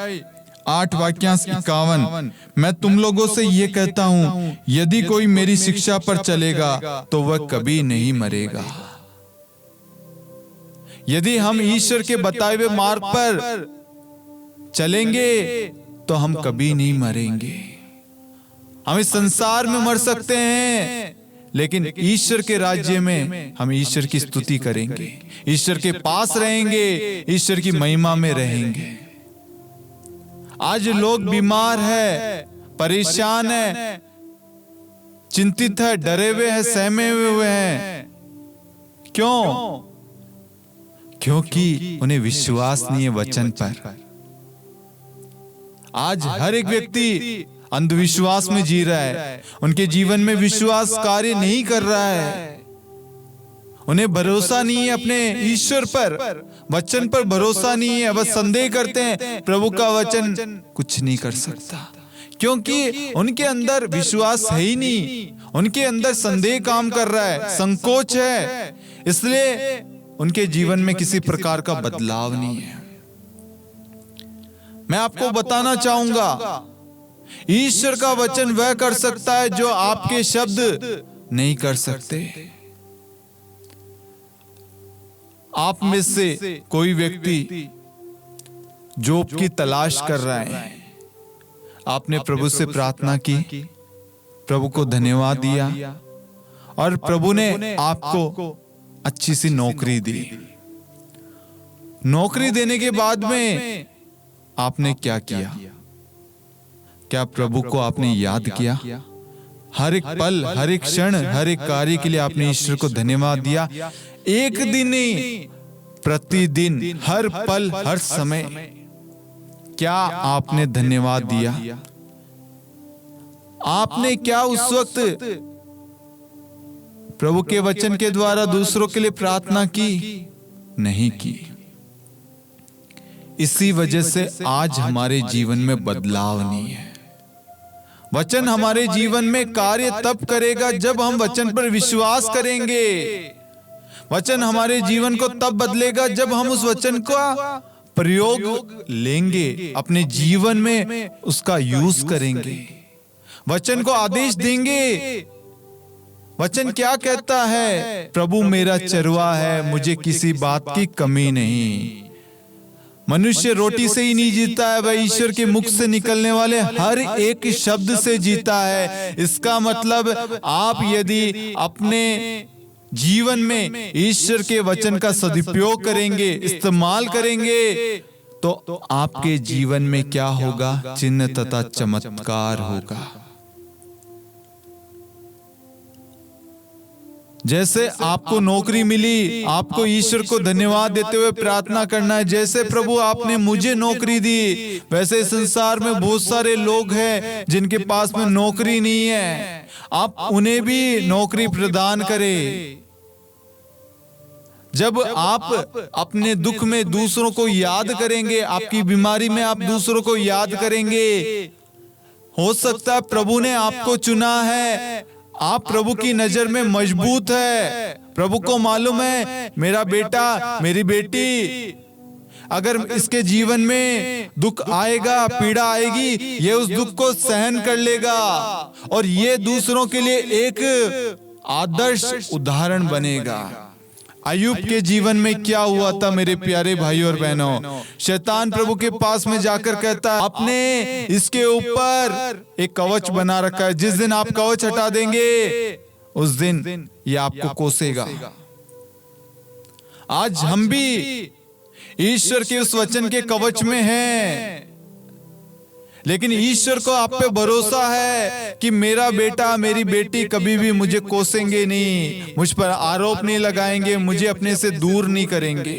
8 वाक्यांश 51, मैं तुम लोगों से ये कहता हूं, यदि कोई मेरी शिक्षा पर चलेगा तो वह कभी नहीं मरेगा। यदि हम ईश्वर के बताए हुए मार्ग पर चलेंगे तो हम कभी नहीं मरेंगे। हम इस संसार में मर सकते हैं, लेकिन ईश्वर के राज्य में हम ईश्वर की स्तुति करेंगे, ईश्वर के पास रहेंगे, ईश्वर की महिमा में रहेंगे। आज लोग बीमार है, परेशान है, चिंतित है, डरे हुए हैं, सहमे हुए हैं। क्यों? क्योंकि उन्हें विश्वास नहीं है वचन पर। आज हर एक व्यक्ति अंधविश्वास में जी रहा है, उनके जीवन में विश्वास कार्य नहीं कर रहा है, उन्हें भरोसा नहीं है अपने ईश्वर पर, वचन पर भरोसा नहीं है, बस संदेह करते हैं प्रभु का वचन कुछ नहीं कर सकता, क्योंकि उनके अंदर विश्वास है ही नहीं, उनके अंदर संदेह काम कर रहा है, संकोच है, इसलिए उनके जीवन में किसी प्रकार का बदलाव नहीं है। मैं आपको बताना चाहूंगा, ईश्वर का वचन वह कर सकता है जो आपके शब्द नहीं कर सकते। आप में से कोई व्यक्ति जॉब की तलाश कर रहा है, आपने प्रभु से प्रार्थना की, प्रभु को धन्यवाद दिया और प्रभु ने आपको अच्छी सी नौकरी दी। नौकरी देने के बाद में आपने क्या किया? क्या प्रभु को आपने याद किया? हर एक पल, हर एक क्षण, हर एक कार्य के लिए आपने ईश्वर को धन्यवाद दिया। एक दिन नहीं, प्रतिदिन, हर पल, हर समय क्या आपने धन्यवाद दिया? आपने क्या उस वक्त प्रभु के वचन के द्वारा दूसरों के लिए प्रार्थना की? नहीं की। इसी वजह से आज हमारे जीवन में बदलाव नहीं है। वचन हमारे जीवन में कार्य तब करेगा जब हम वचन पर विश्वास करेंगे। वचन हमारे जीवन को तब बदलेगा जब हम उस वचन का प्रयोग लेंगे, अपने जीवन में उसका यूज करेंगे, वचन को आदेश देंगे। वचन क्या कहता है? प्रभु मेरा चरवा है, मुझे किसी बात की कमी नहीं। मनुष्य रोटी से ही नहीं जीता है, वह ईश्वर के मुख से निकलने वाले हर एक शब्द से जीता है। इसका मतलब आप यदि अपने जीवन में ईश्वर के वचन का सदुपयोग करेंगे, इस्तेमाल करेंगे, तो आपके जीवन में क्या होगा? चिन्ह तथा चमत्कार होगा। जैसे आपको नौकरी मिली, आपको ईश्वर को धन्यवाद देते हुए प्रार्थना करना है, जैसे प्रभु आपने मुझे नौकरी दी, वैसे संसार में बहुत सारे लोग हैं जिनके पास में नौकरी नहीं है। आप उन्हें भी नौकरी प्रदान करें। जब आप अपने दुख में दूसरों को याद करेंगे, आपकी बीमारी में आप दूसरों को याद करेंगे, हो सकता है प्रभु ने आपको चुना है, आप प्रभु की नजर में मजबूत है। प्रभु को मालूम है मेरा बेटा, मेरी बेटी, अगर इसके जीवन में दुख आएगा, पीड़ा आएगी, ये उस दुख को सहन कर लेगा और ये दूसरों के लिए एक आदर्श उदाहरण बनेगा। अय्यूब के जीवन में क्या हुआ था मेरे प्यारे भाई और बहनों? शैतान प्रभु के पास में जाकर कहता है, आपने इसके ऊपर एक कवच बना रखा है, जिस दिन आप कवच हटा देंगे उस दिन ये आपको कोसेगा। आज हम भी ईश्वर के उस वचन के कवच में हैं, लेकिन ईश्वर को आप पे भरोसा है कि मेरा बेटा, मेरी बेटी कभी भी मुझे कोसेंगे नहीं, मुझ पर आरोप नहीं लगाएंगे, मुझे अपने से दूर नहीं करेंगे।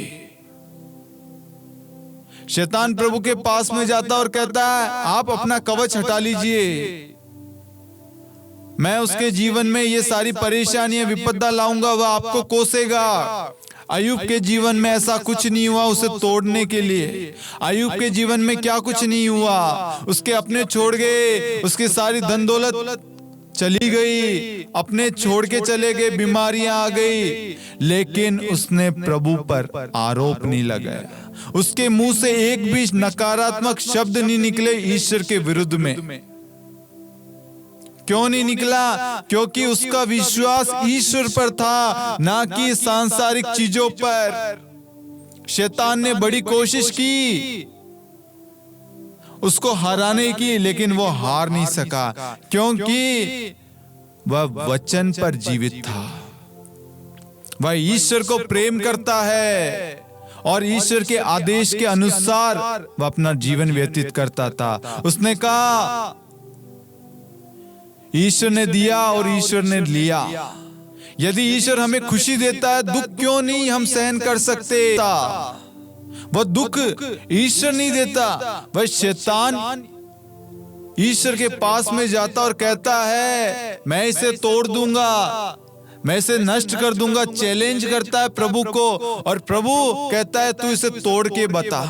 शैतान प्रभु के पास में जाता और कहता है, आप अपना कवच हटा लीजिए, मैं उसके जीवन में ये सारी परेशानियां, विपदा लाऊंगा, वह आपको कोसेगा। अय्यूब के जीवन में ऐसा कुछ नहीं हुआ उसे तोड़ने के लिए। अय्यूब के जीवन में क्या कुछ नहीं हुआ, उसके अपने छोड़ गए, उसकी सारी धन दौलत चली गई, अपने छोड़ के चले गए, बीमारियां आ गई, लेकिन उसने प्रभु पर आरोप नहीं लगाया। उसके मुंह से एक भी नकारात्मक शब्द नहीं निकले ईश्वर के विरुद्ध में। क्यों नहीं निकला? क्योंकि उसका विश्वास ईश्वर पर था, ना कि सांसारिक चीजों पर। शैतान ने बड़ी कोशिश की उसको हराने की, लेकिन वो हार नहीं सका, क्योंकि वह वचन पर जीवित था। वह ईश्वर को प्रेम करता है और ईश्वर के आदेश के अनुसार वह अपना जीवन व्यतीत करता था। उसने कहा, ईश्वर ने दिया और ईश्वर ने लिया। यदि ईश्वर हमें खुशी देता है, दुख क्यों नहीं हम सहन कर सकते? वह दुख ईश्वर नहीं देता, वह शैतान ईश्वर के पास में जाता और कहता है, मैं इसे तोड़ दूंगा, मैं इसे नष्ट कर दूंगा। चैलेंज करता है प्रभु को, और प्रभु कहता है तू इसे तोड़ के बता।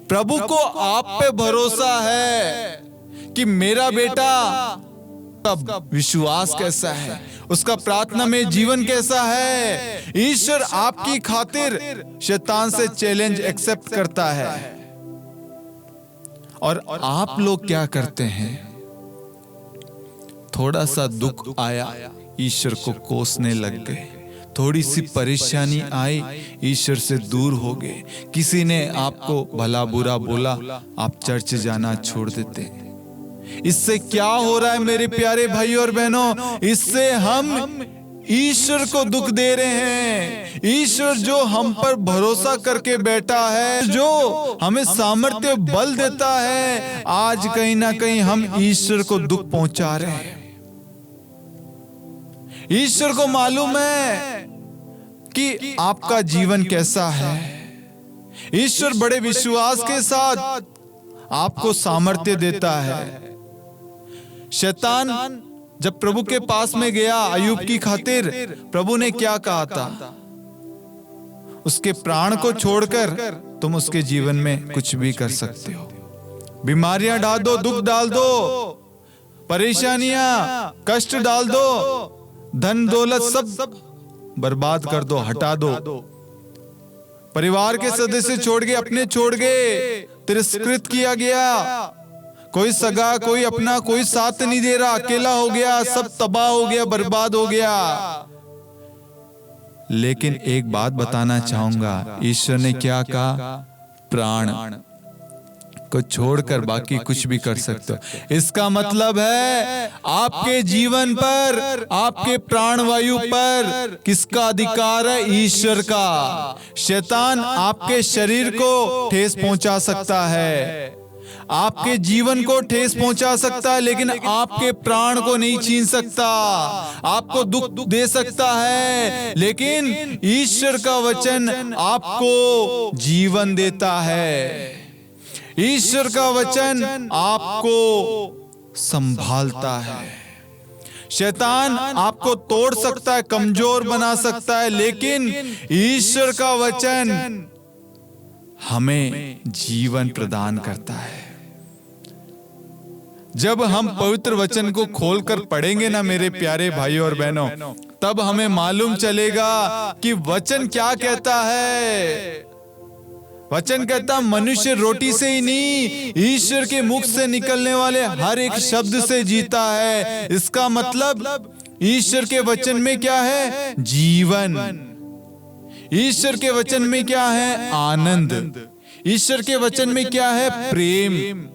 प्रभु को आप पे भरोसा है कि मेरा बेटा का विश्वास कैसा है, उसका प्रार्थना में जीवन कैसा है। ईश्वर आपकी खातिर शैतान से चैलेंज एक्सेप्ट करता है। और आप लोग क्या करते हैं? थोड़ा सा दुख आया, ईश्वर को कोसने लग गए। थोड़ी सी परेशानी आई, ईश्वर से दूर हो गए। किसी ने आपको भला बुरा बोला, आप चर्च जाना छोड़ देते। इससे क्या हो रहा है मेरे प्यारे भाई और बहनों? इससे हम ईश्वर को दुख दे रहे हैं। ईश्वर जो हम पर भरोसा करके बैठा है, जो हमें सामर्थ्य बल देता है, आज कहीं ना कहीं हम ईश्वर को दुख पहुंचा रहे हैं। ईश्वर को मालूम है कि आपका जीवन कैसा है। ईश्वर बड़े विश्वास के साथ आपको सामर्थ्य देता है। शैतान जब प्रभु के पास में गया अय्यूब की खातिर, प्रभु ने क्या कहा था? उसके प्राण को छोड़कर तुम उसके जीवन में कुछ भी कर सकते हो। बीमारियां डाल दो, दुख डाल दो, परेशानियां, कष्ट डाल दो, धन दौलत सब बर्बाद कर दो, हटा दो। परिवार के सदस्य छोड़ गए, अपने छोड़ गए, तिरस्कृत किया गया, कोई सगा, कोई अपना, कोई साथ नहीं दे रहा, अकेला हो गया, सब तबाह हो गया, बर्बाद हो गया। लेकिन एक बात बताना चाहूंगा, ईश्वर ने क्या कहा? प्राण को छोड़कर बाकी कुछ भी कर सकते हो। इसका मतलब है आपके जीवन पर, आपके प्राणवायु पर किसका अधिकार है? ईश्वर का। शैतान आपके शरीर को ठेस पहुंचा सकता है, आपके जीवन को ठेस पहुंचा सकता है, लेकिन आपके प्राण को नहीं छीन सकता। आपको दुख दे सकता है, लेकिन ईश्वर का वचन आपको जीवन देता है। ईश्वर का वचन आपको संभालता है। शैतान आपको तोड़ सकता है, कमजोर बना सकता है, लेकिन ईश्वर का वचन हमें जीवन प्रदान करता है। जब हम पवित्र वचन को खोलकर पढ़ेंगे ना मेरे प्यारे भाइयों और बहनों, तब हमें मालूम चलेगा कि वचन क्या कहता है। वचन कहता मनुष्य रोटी से ही नहीं, ईश्वर के मुख से निकलने वाले हर एक शब्द से जीता है। इसका मतलब ईश्वर के वचन में क्या है? जीवन। ईश्वर के वचन में क्या है? आनंद। ईश्वर के वचन में क्या है? प्रेम,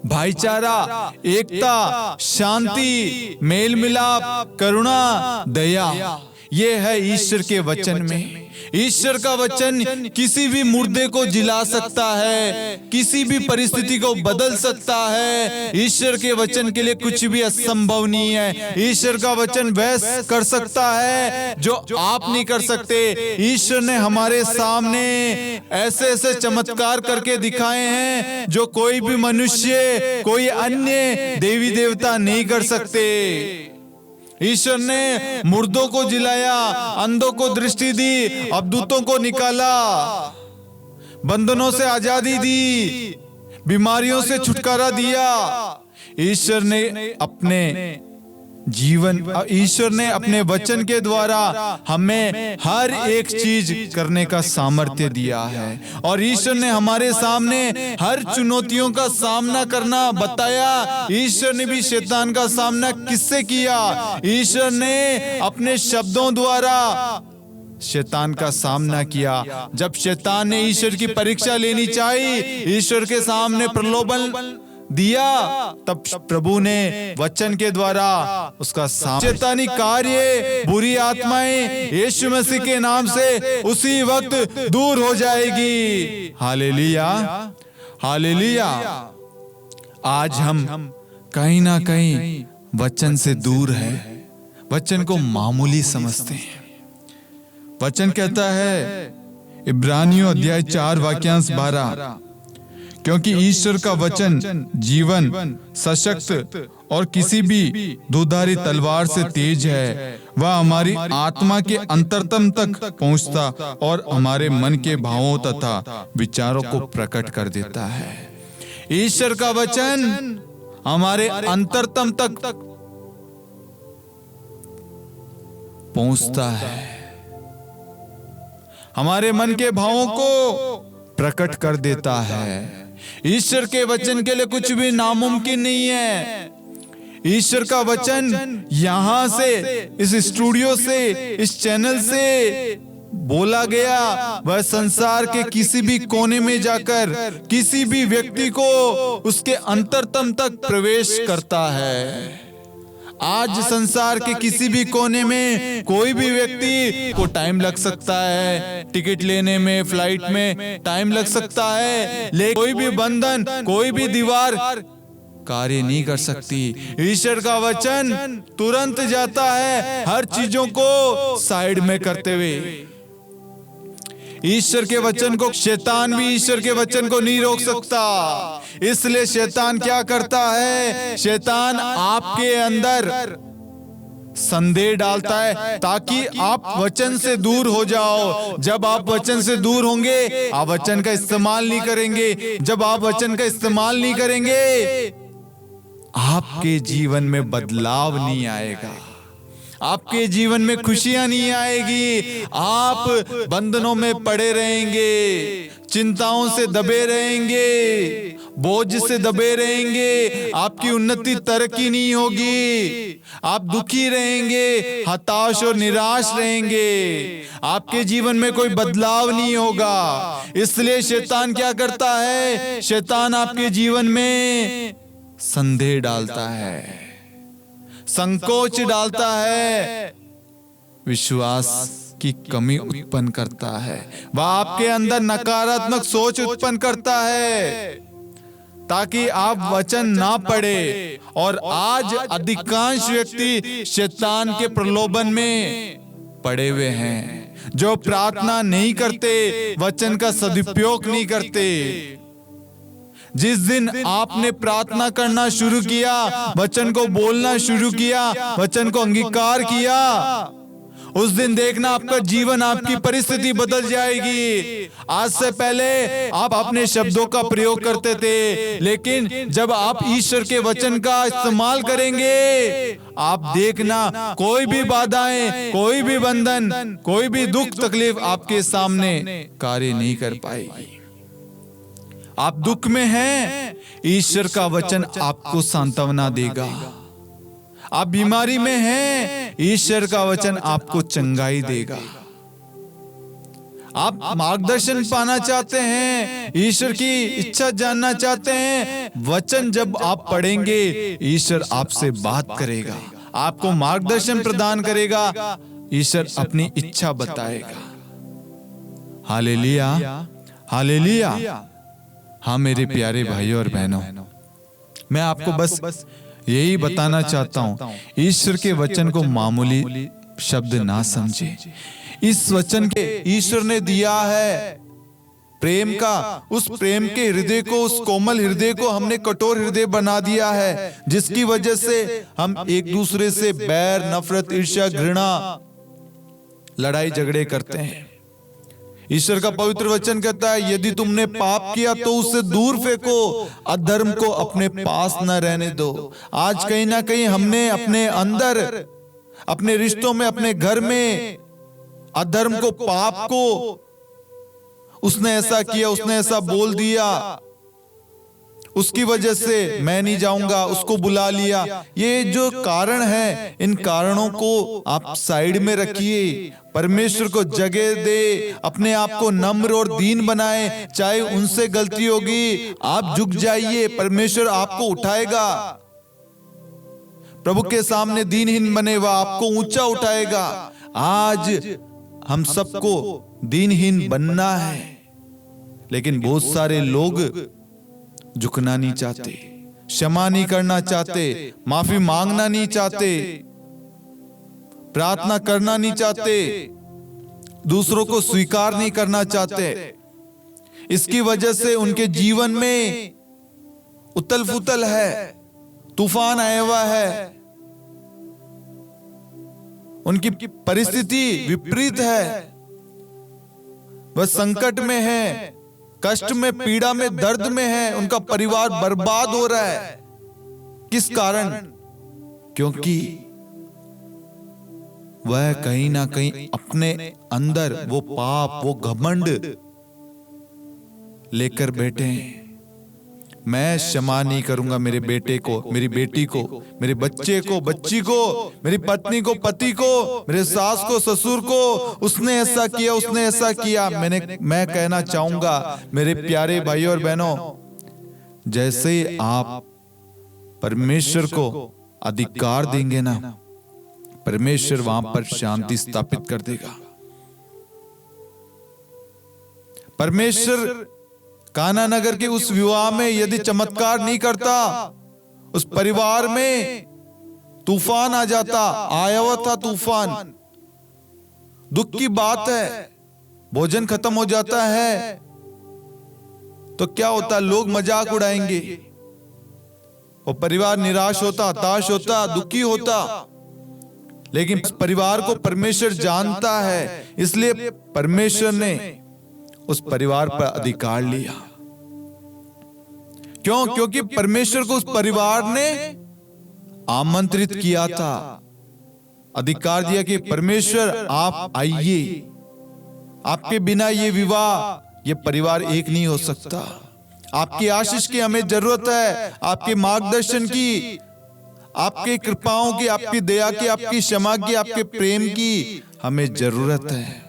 भाईचारा, एकता, शांति, मेल मिलाप, करुणा, दया। ये है ईश्वर के वचन में। ईश्वर का वचन किसी भी मुर्दे को जिला सकता है, किसी भी परिस्थिति को बदल सकता है। ईश्वर के वचन के लिए कुछ भी असंभव नहीं है। ईश्वर का वचन वह कर सकता है जो आप नहीं कर सकते। ईश्वर ने हमारे सामने ऐसे ऐसे चमत्कार करके दिखाए हैं जो कोई भी मनुष्य, कोई अन्य देवी देवता नहीं कर सकते। ईश्वर ने मुर्दों को जिलाया, अंधों को दृष्टि दी, अबदूतों को निकाला, बंधनों से आजादी दी, बीमारियों से छुटकारा दिया। ईश्वर ने अपने जीवन, ईश्वर ने अपने वचन के द्वारा हमें हर एक चीज करने का सामर्थ्य दिया है। और ईश्वर ने हमारे सामने हर चुनौतियों का सामना करना बताया। ईश्वर ने भी शैतान का सामना किससे किया? ईश्वर ने अपने शब्दों द्वारा शैतान का सामना किया। जब शैतान ने ईश्वर की परीक्षा लेनी चाही, ईश्वर के सामने प्रलोभन दिया, तब प्रभु ने वचन के द्वारा उसका शैतानी कार्य, बुरी आत्माएं यीशु मसीह के नाम से उसी वक्त दूर हो जाएगी। Hallelujah, hallelujah. आज हम कहीं ना कहीं वचन से दूर है, वचन को मामूली समझते हैं। वचन कहता है इब्रानियों अध्याय 4 वाक्यांश 12, क्योंकि ईश्वर का वचन जीवन, सशक्त और किसी भी दुधारी तलवार से तेज है। वह हमारी आत्मा के अंतरतम तक पहुंचता और हमारे मन के भावों तथा विचारों को प्रकट कर देता है। ईश्वर का वचन हमारे अंतरतम तक पहुंचता है, हमारे मन के भावों को प्रकट कर देता है। ईश्वर के वचन के लिए कुछ भी नामुमकिन नहीं है। ईश्वर का वचन यहां से, इस स्टूडियो से, इस चैनल से बोला गया, वह संसार के किसी भी कोने में जाकर किसी भी व्यक्ति को उसके अंतरतम तक प्रवेश करता है। आज संसार के किसी भी कोने में कोई भी व्यक्ति को टाइम लग सकता है, टिकट लेने में, फ्लाइट में टाइम लग सकता है, लेकिन कोई भी बंधन, कोई भी दीवार कार्य नहीं कर सकती। ईश्वर का वचन तुरंत जाता है हर चीजों को साइड में करते हुए। ईश्वर के वचन को शैतान भी ईश्वर के वचन को नहीं रोक सकता। इसलिए शैतान क्या करता है? शैतान आपके अंदर संदेह डालता है ताकि आप वचन से दूर हो जाओ। जब आप वचन से दूर होंगे, आप वचन का इस्तेमाल नहीं करेंगे। जब आप वचन का इस्तेमाल नहीं करेंगे, आपके जीवन में बदलाव नहीं आएगा। आपके जीवन में खुशियां नहीं आएगी। आप बंधनों में पड़े रहेंगे, चिंताओं से दबे रहेंगे, बोझ से दबे रहेंगे। आपकी उन्नति तरक्की नहीं होगी। आप दुखी रहेंगे, हताश और निराश रहेंगे। आपके जीवन में कोई बदलाव नहीं होगा। इसलिए शैतान क्या करता है? शैतान आपके जीवन में संदेह डालता है, संकोच डालता है, विश्वास की कमी उत्पन्न करता है। वह आपके अंदर नकारात्मक सोच उत्पन्न करता है ताकि आप वचन ना पढ़े। और आज अधिकांश व्यक्ति शैतान के प्रलोभन में पड़े हुए हैं, जो प्रार्थना नहीं करते, वचन का सदुपयोग नहीं करते। जिस दिन आपने प्रार्थना करना शुरू किया, वचन को बोलना शुरू किया, वचन को अंगीकार किया, उस दिन देखना आपका जीवन, आपकी परिस्थिति बदल जाएगी। आज से पहले आप अपने शब्दों का प्रयोग करते थे, लेकिन जब आप ईश्वर के वचन का इस्तेमाल करेंगे, आप देखना कोई भी बाधाएं, कोई भी बंधन, कोई भी दुख तकलीफ आपके सामने कार्य नहीं कर पाएगी। आप दुख में हैं, ईश्वर का वचन आपको सांत्वना देगा। आप बीमारी में हैं, ईश्वर का वचन आपको चंगाई देगा। आप मार्गदर्शन पाना चाहते हैं, ईश्वर की इच्छा जानना चाहते हैं, वचन जब आप पढ़ेंगे, ईश्वर आपसे बात करेगा, आपको मार्गदर्शन प्रदान करेगा, ईश्वर अपनी इच्छा बताएगा। Hallelujah, hallelujah. हाँ मेरे प्यारे भाइयों और बहनों, मैं आपको बस यही बताना चाहता हूं, ईश्वर के वचन को मामूली शब्द ना समझे। इस वचन के ईश्वर ने दिया है प्रेम का, उस प्रेम के हृदय को, उस कोमल हृदय को हमने कठोर हृदय बना दिया है, जिसकी वजह से हम एक दूसरे से बैर, नफरत, ईर्ष्या, घृणा, लड़ाई झगड़े करते हैं। ईश्वर का पवित्र वचन कहता है, यदि तुमने पाप किया तो उससे दूर फेंको, अधर्म को अपने पास न रहने दो। आज कहीं ना कहीं हमने अपने अंदर, अपने रिश्तों में, अपने घर में अधर्म को, पाप को, उसने ऐसा किया, उसने ऐसा बोल दिया, उसकी वजह से मैं नहीं जाऊंगा, उसको बुला लिया। ये जो कारण है, इन कारणों को आप साइड में रखिए, परमेश्वर को जगह दे, अपने आप को नम्र और दीन बनाए। चाहे उनसे गलती होगी, आप झुक जाइए, परमेश्वर आपको उठाएगा। प्रभु के सामने दीनहीन बने, वह आपको ऊंचा उठाएगा। आज हम सबको दीनहीन बनना है, लेकिन बहुत सारे लोग झुकना नहीं चाहते, क्षमा नहीं करना चाहते, माफी मांगना नहीं चाहते, प्रार्थना करना नहीं चाहते, दूसरों को स्वीकार नहीं करना चाहते। इसकी वजह से उनके जीवन में उथल पुथल है, तूफान आया हुआ है, उनकी परिस्थिति विपरीत है, वह संकट में है, कष्ट में, पीड़ा में, दर्द में है, उनका परिवार बर्बाद हो रहा है। किस कारण? क्योंकि वह कहीं ना कहीं अपने अंदर वो पाप, वो घमंड लेकर बैठे हैं। मैं क्षमा नहीं करूंगा मेरे बेटे को, मेरी बेटी को, मेरे बच्चे को, बच्ची को, मेरी पत्नी को, पति को, मेरे सास को, ससुर को, उसने ऐसा किया, उसने ऐसा किया। मैं कहना चाहूंगा मेरे प्यारे भाइयों और बहनों, जैसे ही आप परमेश्वर को अधिकार देंगे ना, परमेश्वर वहां पर शांति स्थापित कर देगा। परमेश्वर काना नगर के उस विवाह में यदि चमत्कार नहीं करता, उस परिवार में तूफान आ जाता, आया हुआ था तूफान, दुख की बात है, भोजन खत्म हो जाता है, तो क्या होता? लोग मजाक उड़ाएंगे, वो परिवार निराश होता, हताश होता, दुखी होता। लेकिन परिवार को परमेश्वर जानता है, इसलिए परमेश्वर ने उस परिवार पर अधिकार लिया। क्यों? क्योंकि परमेश्वर को उस परिवार ने आमंत्रित किया था। अधिकार दिया कि परमेश्वर आप आइए, आपके बिना ये विवाह, ये परिवार एक नहीं हो सकता। आपकी आशीष की हमें जरूरत है, आपके मार्गदर्शन की, आपके कृपाओं की, आपकी दया की, आपकी क्षमा की, आपके प्रेम की हमें जरूरत है।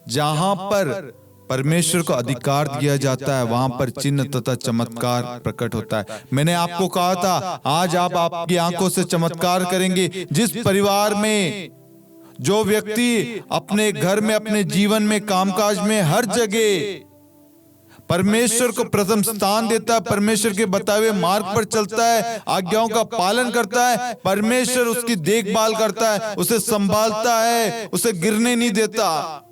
जहां पर परमेश्वर को अधिकार दिया जाता है वहां पर चिन्ह तथा चमत्कार प्रकट होता है। मैंने आपको कहा था आज आप आपकी आंखों से चमत्कार करेंगे। जिस परिवार में जो व्यक्ति अपने घर में, अपने जीवन में, कामकाज में, हर जगह परमेश्वर को प्रथम स्थान देता है, परमेश्वर के बताए हुए मार्ग पर चलता है, आज्ञाओं का पालन करता है, परमेश्वर उसकी देखभाल करता है, उसे संभालता है, उसे गिरने नहीं देता।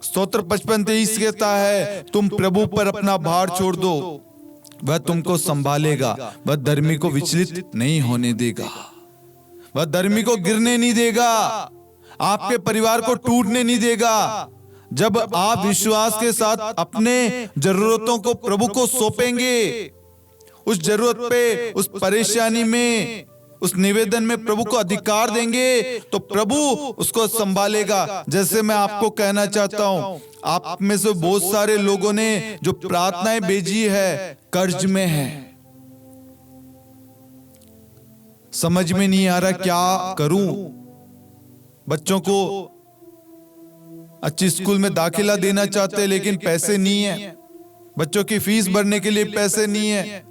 स्तोत्र 55:23 कहता है तुम प्रभु पर अपना भार छोड़ दो, वह तुमको संभालेगा, वह धर्मी को विचलित नहीं होने देगा, वह धर्मी को गिरने नहीं देगा, आपके परिवार को टूटने नहीं देगा। जब आप विश्वास के साथ अपने जरूरतों को प्रभु को सौंपेंगे, उस जरूरत पे, उस परेशानी में, उस निवेदन में प्रभु को अधिकार देंगे तो प्रभु उसको संभालेगा। जैसे मैं आपको कहना चाहता हूं, आप में से बहुत सारे लोगों ने जो प्रार्थनाएं भेजी है कर्ज में है, समझ में नहीं आ रहा क्या करूं, बच्चों को अच्छी स्कूल में दाखिला देना चाहते हैं लेकिन पैसे नहीं है, बच्चों की फीस भरने के लिए पैसे नहीं है,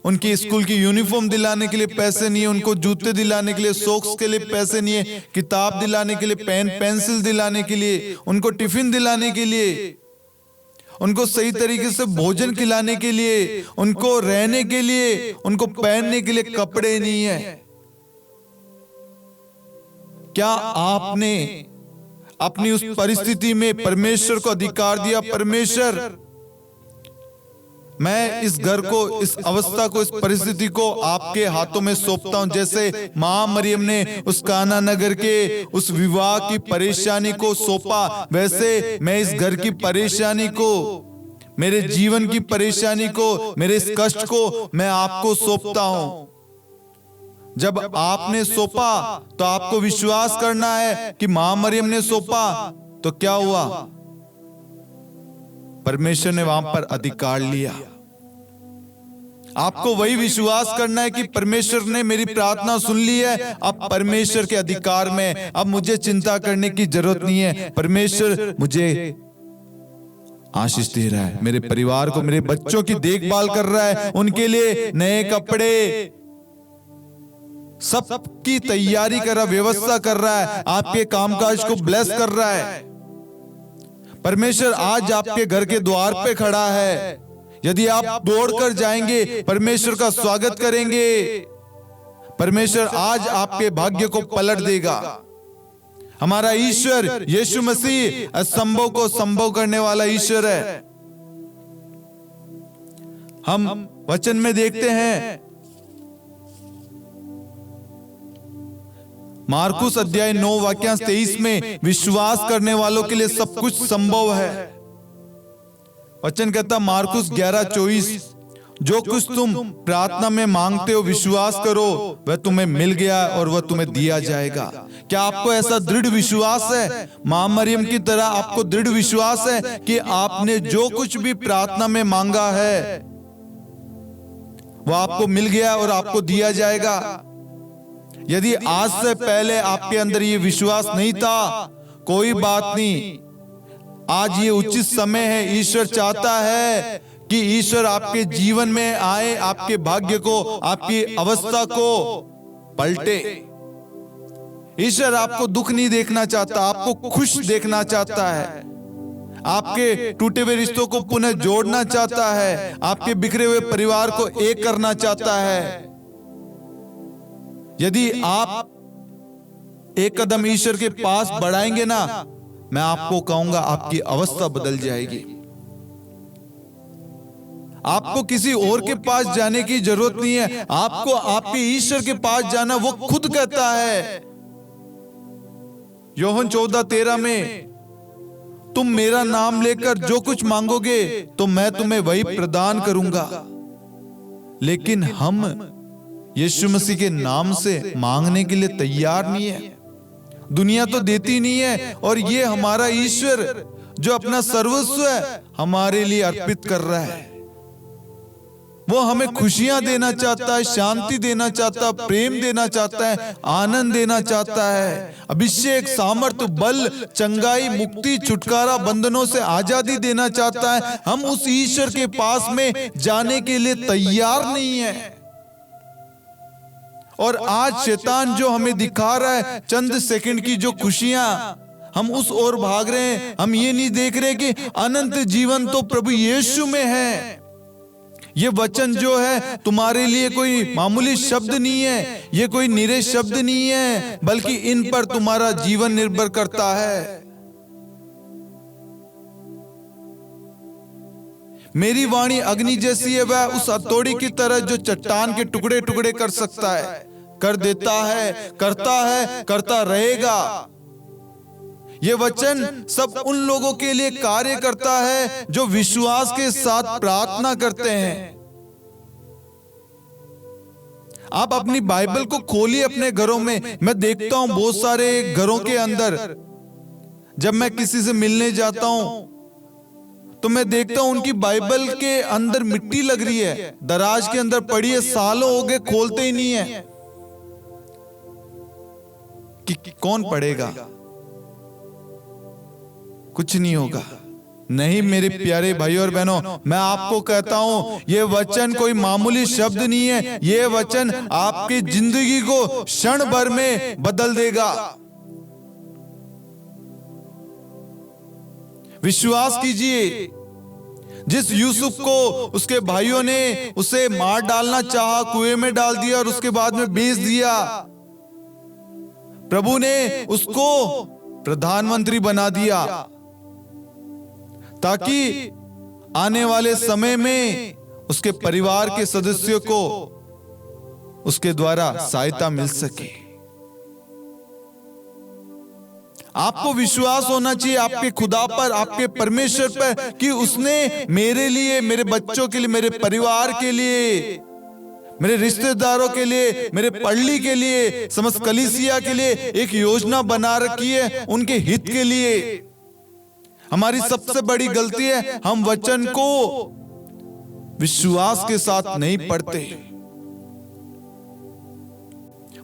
उनकी स्कूल की यूनिफॉर्म दिलाने के लिए पैसे नहीं है, उनको जूते दिलाने के लिए, सॉक्स के लिए पैसे नहीं है, किताब दिलाने के लिए, पेन पेंसिल दिलाने के लिए, उनको टिफिन दिलाने के लिए, उनको सही तरीके से भोजन खिलाने के लिए, उनको रहने के लिए, उनको पहनने के लिए कपड़े नहीं है। क्या आपने अपनी उस परिस्थिति में परमेश्वर को अधिकार दिया? परमेश्वर, मैं इस घर को, इस अवस्था को, इस परिस्थिति को आपके हाथों में सौंपता हूं। जैसे मां मरियम ने उस काना नगर के उस विवाह की परेशानी को सौंपा, वैसे मैं इस घर की परेशानी को, मेरे जीवन की परेशानी को, मेरे इस कष्ट को मैं आपको सौंपता हूं। जब आपने सौंपा तो आपको विश्वास करना है कि मां मरियम ने सौंपा तो क्या हुआ? परमेश्वर ने वहां पर अधिकार लिया। आपको वही विश्वास करना है कि परमेश्वर ने मेरी प्रार्थना सुन ली है, अब परमेश्वर के अधिकार में, अब मुझे चिंता करने की जरूरत नहीं है। परमेश्वर मुझे आशीष दे रहा है, मेरे परिवार को, मेरे बच्चों की देखभाल कर रहा है, उनके लिए नए कपड़े, सबकी तैयारी कर रहा, व्यवस्था कर रहा है, आपके कामकाज को ब्लेस कर रहा है। परमेश्वर आज आपके घर के द्वार पे खड़ा है। यदि आप दौड़कर जाएंगे, परमेश्वर का स्वागत करेंगे, परमेश्वर आज आपके भाग्य को पलट देगा। हमारा ईश्वर यीशु मसीह असंभव को संभव करने वाला ईश्वर है। हम वचन में देखते हैं, मार्कुस अध्याय 9 वाक्यांश 23 में, विश्वास करने वालों के लिए सब कुछ संभव है। वचन कहता मार्कुस 11:24, जो कुछ तुम प्रार्थना में मांगते हो विश्वास करो वह तुम्हें मिल गया और वह तुम्हें दिया जाएगा। क्या आपको ऐसा दृढ़ विश्वास है? मां मरियम की तरह आपको दृढ़ विश्वास है कि आपने जो कुछ भी प्रार्थना में मांगा है वह आपको मिल गया और आपको दिया जाएगा? यदि आज से पहले आपके अंदर ये विश्वास नहीं था, कोई बात नहीं, आज ये उचित समय है। ईश्वर चाहता है कि ईश्वर आपके जीवन में आए, आपके भाग्य को, आपकी अवस्था को पलटे। ईश्वर आपको दुख नहीं देखना चाहता, आपको खुश देखना चाहता है, आपके टूटे हुए रिश्तों को पुनः जोड़ना चाहता है, आपके बिखरे हुए परिवार को एक करना चाहता है। यदि आप एक कदम ईश्वर के पास बढ़ाएंगे ना, मैं आपको कहूंगा आपकी अवस्था बदल जाएगी। आपको किसी और के पास जाने की जरूरत नहीं है, आपको आपके ईश्वर के पास जाना, वो खुद कहता है यूहन्ना 14:13 में, तुम मेरा नाम लेकर जो कुछ मांगोगे तो मैं तुम्हें वही प्रदान करूंगा। लेकिन हम यीशु मसीह के नाम से मांगने के लिए तैयार नहीं है। दुनिया तो देती नहीं है, और ये हमारा ईश्वर जो अपना सर्वस्व है हमारे लिए अर्पित कर रहा है। वो हमें खुशियां देना चाहता है, शांति देना चाहता है, प्रेम देना चाहता है, आनंद देना चाहता है, अभिषेक, सामर्थ्य, बल, चंगाई, मुक्ति, छुटकारा, बंधनों से आजादी देना चाहता है। हम उस ईश्वर के पास में जाने के लिए तैयार नहीं है। और आज शैतान जो हमें दिखा रहा है चंद सेकंड की जो खुशियां, हम उस ओर भाग रहे हैं। हम ये नहीं देख रहे कि अनंत जीवन तो प्रभु यीशु में है। ये वचन जो है तुम्हारे लिए कोई मामूली शब्द नहीं है, ये कोई निरे शब्द नहीं है, बल्कि इन पर तुम्हारा जीवन निर्भर करता है। मेरी वाणी अग्नि जैसी है, वह उस हथौड़ी की तरह जो चट्टान के टुकड़े टुकड़े कर सकता है, कर देता है, करता रहेगा। ये वचन सब उन लोगों के लिए कार्य करता है जो विश्वास के साथ प्रार्थना करते हैं। आप अपनी बाइबल को खोलिए अपने घरों में। मैं देखता हूं बहुत सारे घरों के अंदर, जब मैं किसी से मिलने जाता हूं तो मैं देखता हूं उनकी बाइबल के अंदर मिट्टी लग रही है, दराज के अंदर पड़ी है, सालों हो गए, खोलते ही नहीं है। कि कौन पढ़ेगा? कुछ नहीं होगा। नहीं मेरे प्यारे भाई और बहनों, मैं आपको कहता हूं यह वचन कोई मामूली शब्द नहीं है। यह वचन आपकी जिंदगी को क्षण भर में बदल देगा। विश्वास कीजिए, जिस यूसुफ को उसके भाइयों ने उसे मार डालना चाहा, कुएं में डाल दिया और उसके बाद में बेच दिया, प्रभु ने उसको प्रधानमंत्री बना दिया ताकि आने वाले समय में उसके परिवार के सदस्यों को उसके द्वारा सहायता मिल सके। आपको विश्वास होना चाहिए आपके खुदा पर, आपके परमेश्वर पर, कि उसने मेरे लिए, मेरे बच्चों के लिए, मेरे परिवार के लिए, मेरे रिश्तेदारों के लिए, मेरे पल्ली के लिए, समस्त कलीसिया के लिए एक योजना बना रखी है, उनके हित के लिए। हमारी सबसे बड़ी गलती है हम वचन को विश्वास के साथ नहीं पढ़ते।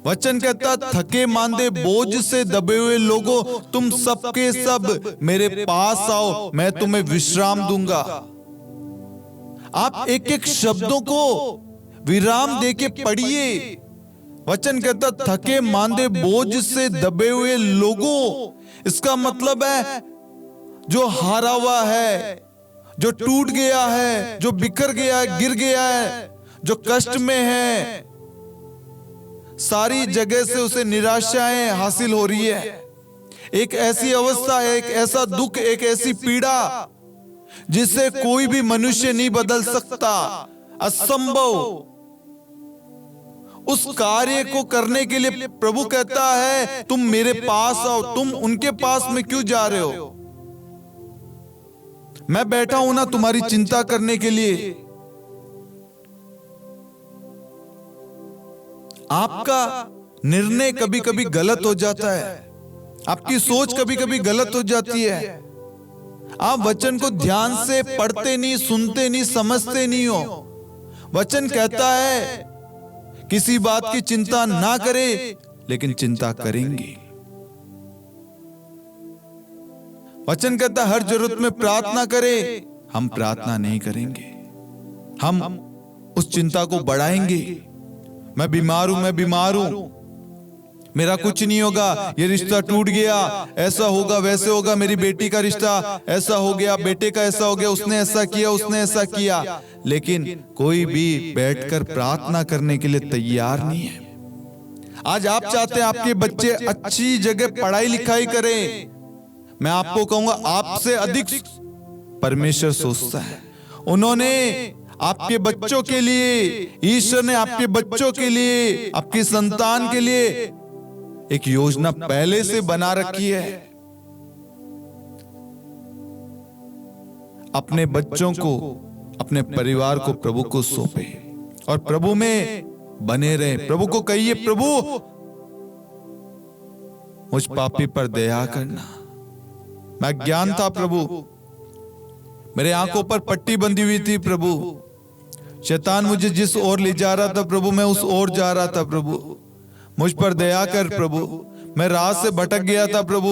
वचन कहता, थके मांदे बोझ से दबे हुए लोगों, तुम सबके सब मेरे पास आओ, मैं तुम्हें विश्राम दूंगा। आप एक एक शब्दों को विराम देके पढ़िए। वचन कहता, थके मांदे बोझ से दबे हुए लोगों, इसका मतलब है जो हारा हुआ है, जो टूट गया है, जो बिखर गया है, गिर गया है, जो कष्ट में है, सारी जगह से उसे निराशाएं हासिल हो रही है। एक ऐसी अवस्था है, एक ऐसा दुख, एक ऐसी पीड़ा जिसे कोई भी मनुष्य नहीं बदल सकता, असंभव। उस कार्य को करने के लिए प्रभु कहता है तुम मेरे पास आओ। तुम उनके पास में क्यों जा रहे हो? मैं बैठा हूं ना तुम्हारी चिंता करने के लिए। आपका निर्णय कभी कभी गलत हो जाता है, आपकी सोच कभी कभी गलत हो जाती है। आप वचन को ध्यान से पढ़ते नहीं, सुनते नहीं, समझते नहीं हो। वचन कहता है किसी बात की चिंता ना करें, लेकिन चिंता करेंगे। वचन कहता हर जरूरत में प्रार्थना करें, हम प्रार्थना नहीं करेंगे, हम उस चिंता को बढ़ाएंगे। मैं बीमार हूं, मेरा कुछ नहीं होगा, ये रिश्ता टूट गया, ऐसा होगा वैसे होगा, मेरी बेटी का रिश्ता ऐसा हो गया, बेटे का ऐसा हो गया, उसने ऐसा किया, उसने ऐसा किया। लेकिन कोई भी बैठकर प्रार्थना करने के लिए तैयार नहीं है। आज आप चाहते हैं आपके बच्चे अच्छी जगह पढ़ाई लिखाई करें। मैं आपको कहूंगा आपसे अधिक परमेश्वर सोचता है। उन्होंने आपके बच्चों के लिए, ईश्वर ने आपके बच्चों के लिए, आपकी संतान के लिए एक योजना पहले से बना रखी है। अपने बच्चों को, अपने परिवार को प्रभु को सौंपे और प्रभु में बने रहे। प्रभु को कहिए, प्रभु मुझ पापी पर दया करना। मैं ज्ञान था प्रभु, मेरे आंखों पर पट्टी बंधी हुई थी प्रभु, शैतान मुझे जिस ओर ले जा रहा था प्रभु मैं उस ओर जा रहा था प्रभु, मुझ पर दया कर प्रभु। मैं राह से भटक गया था प्रभु।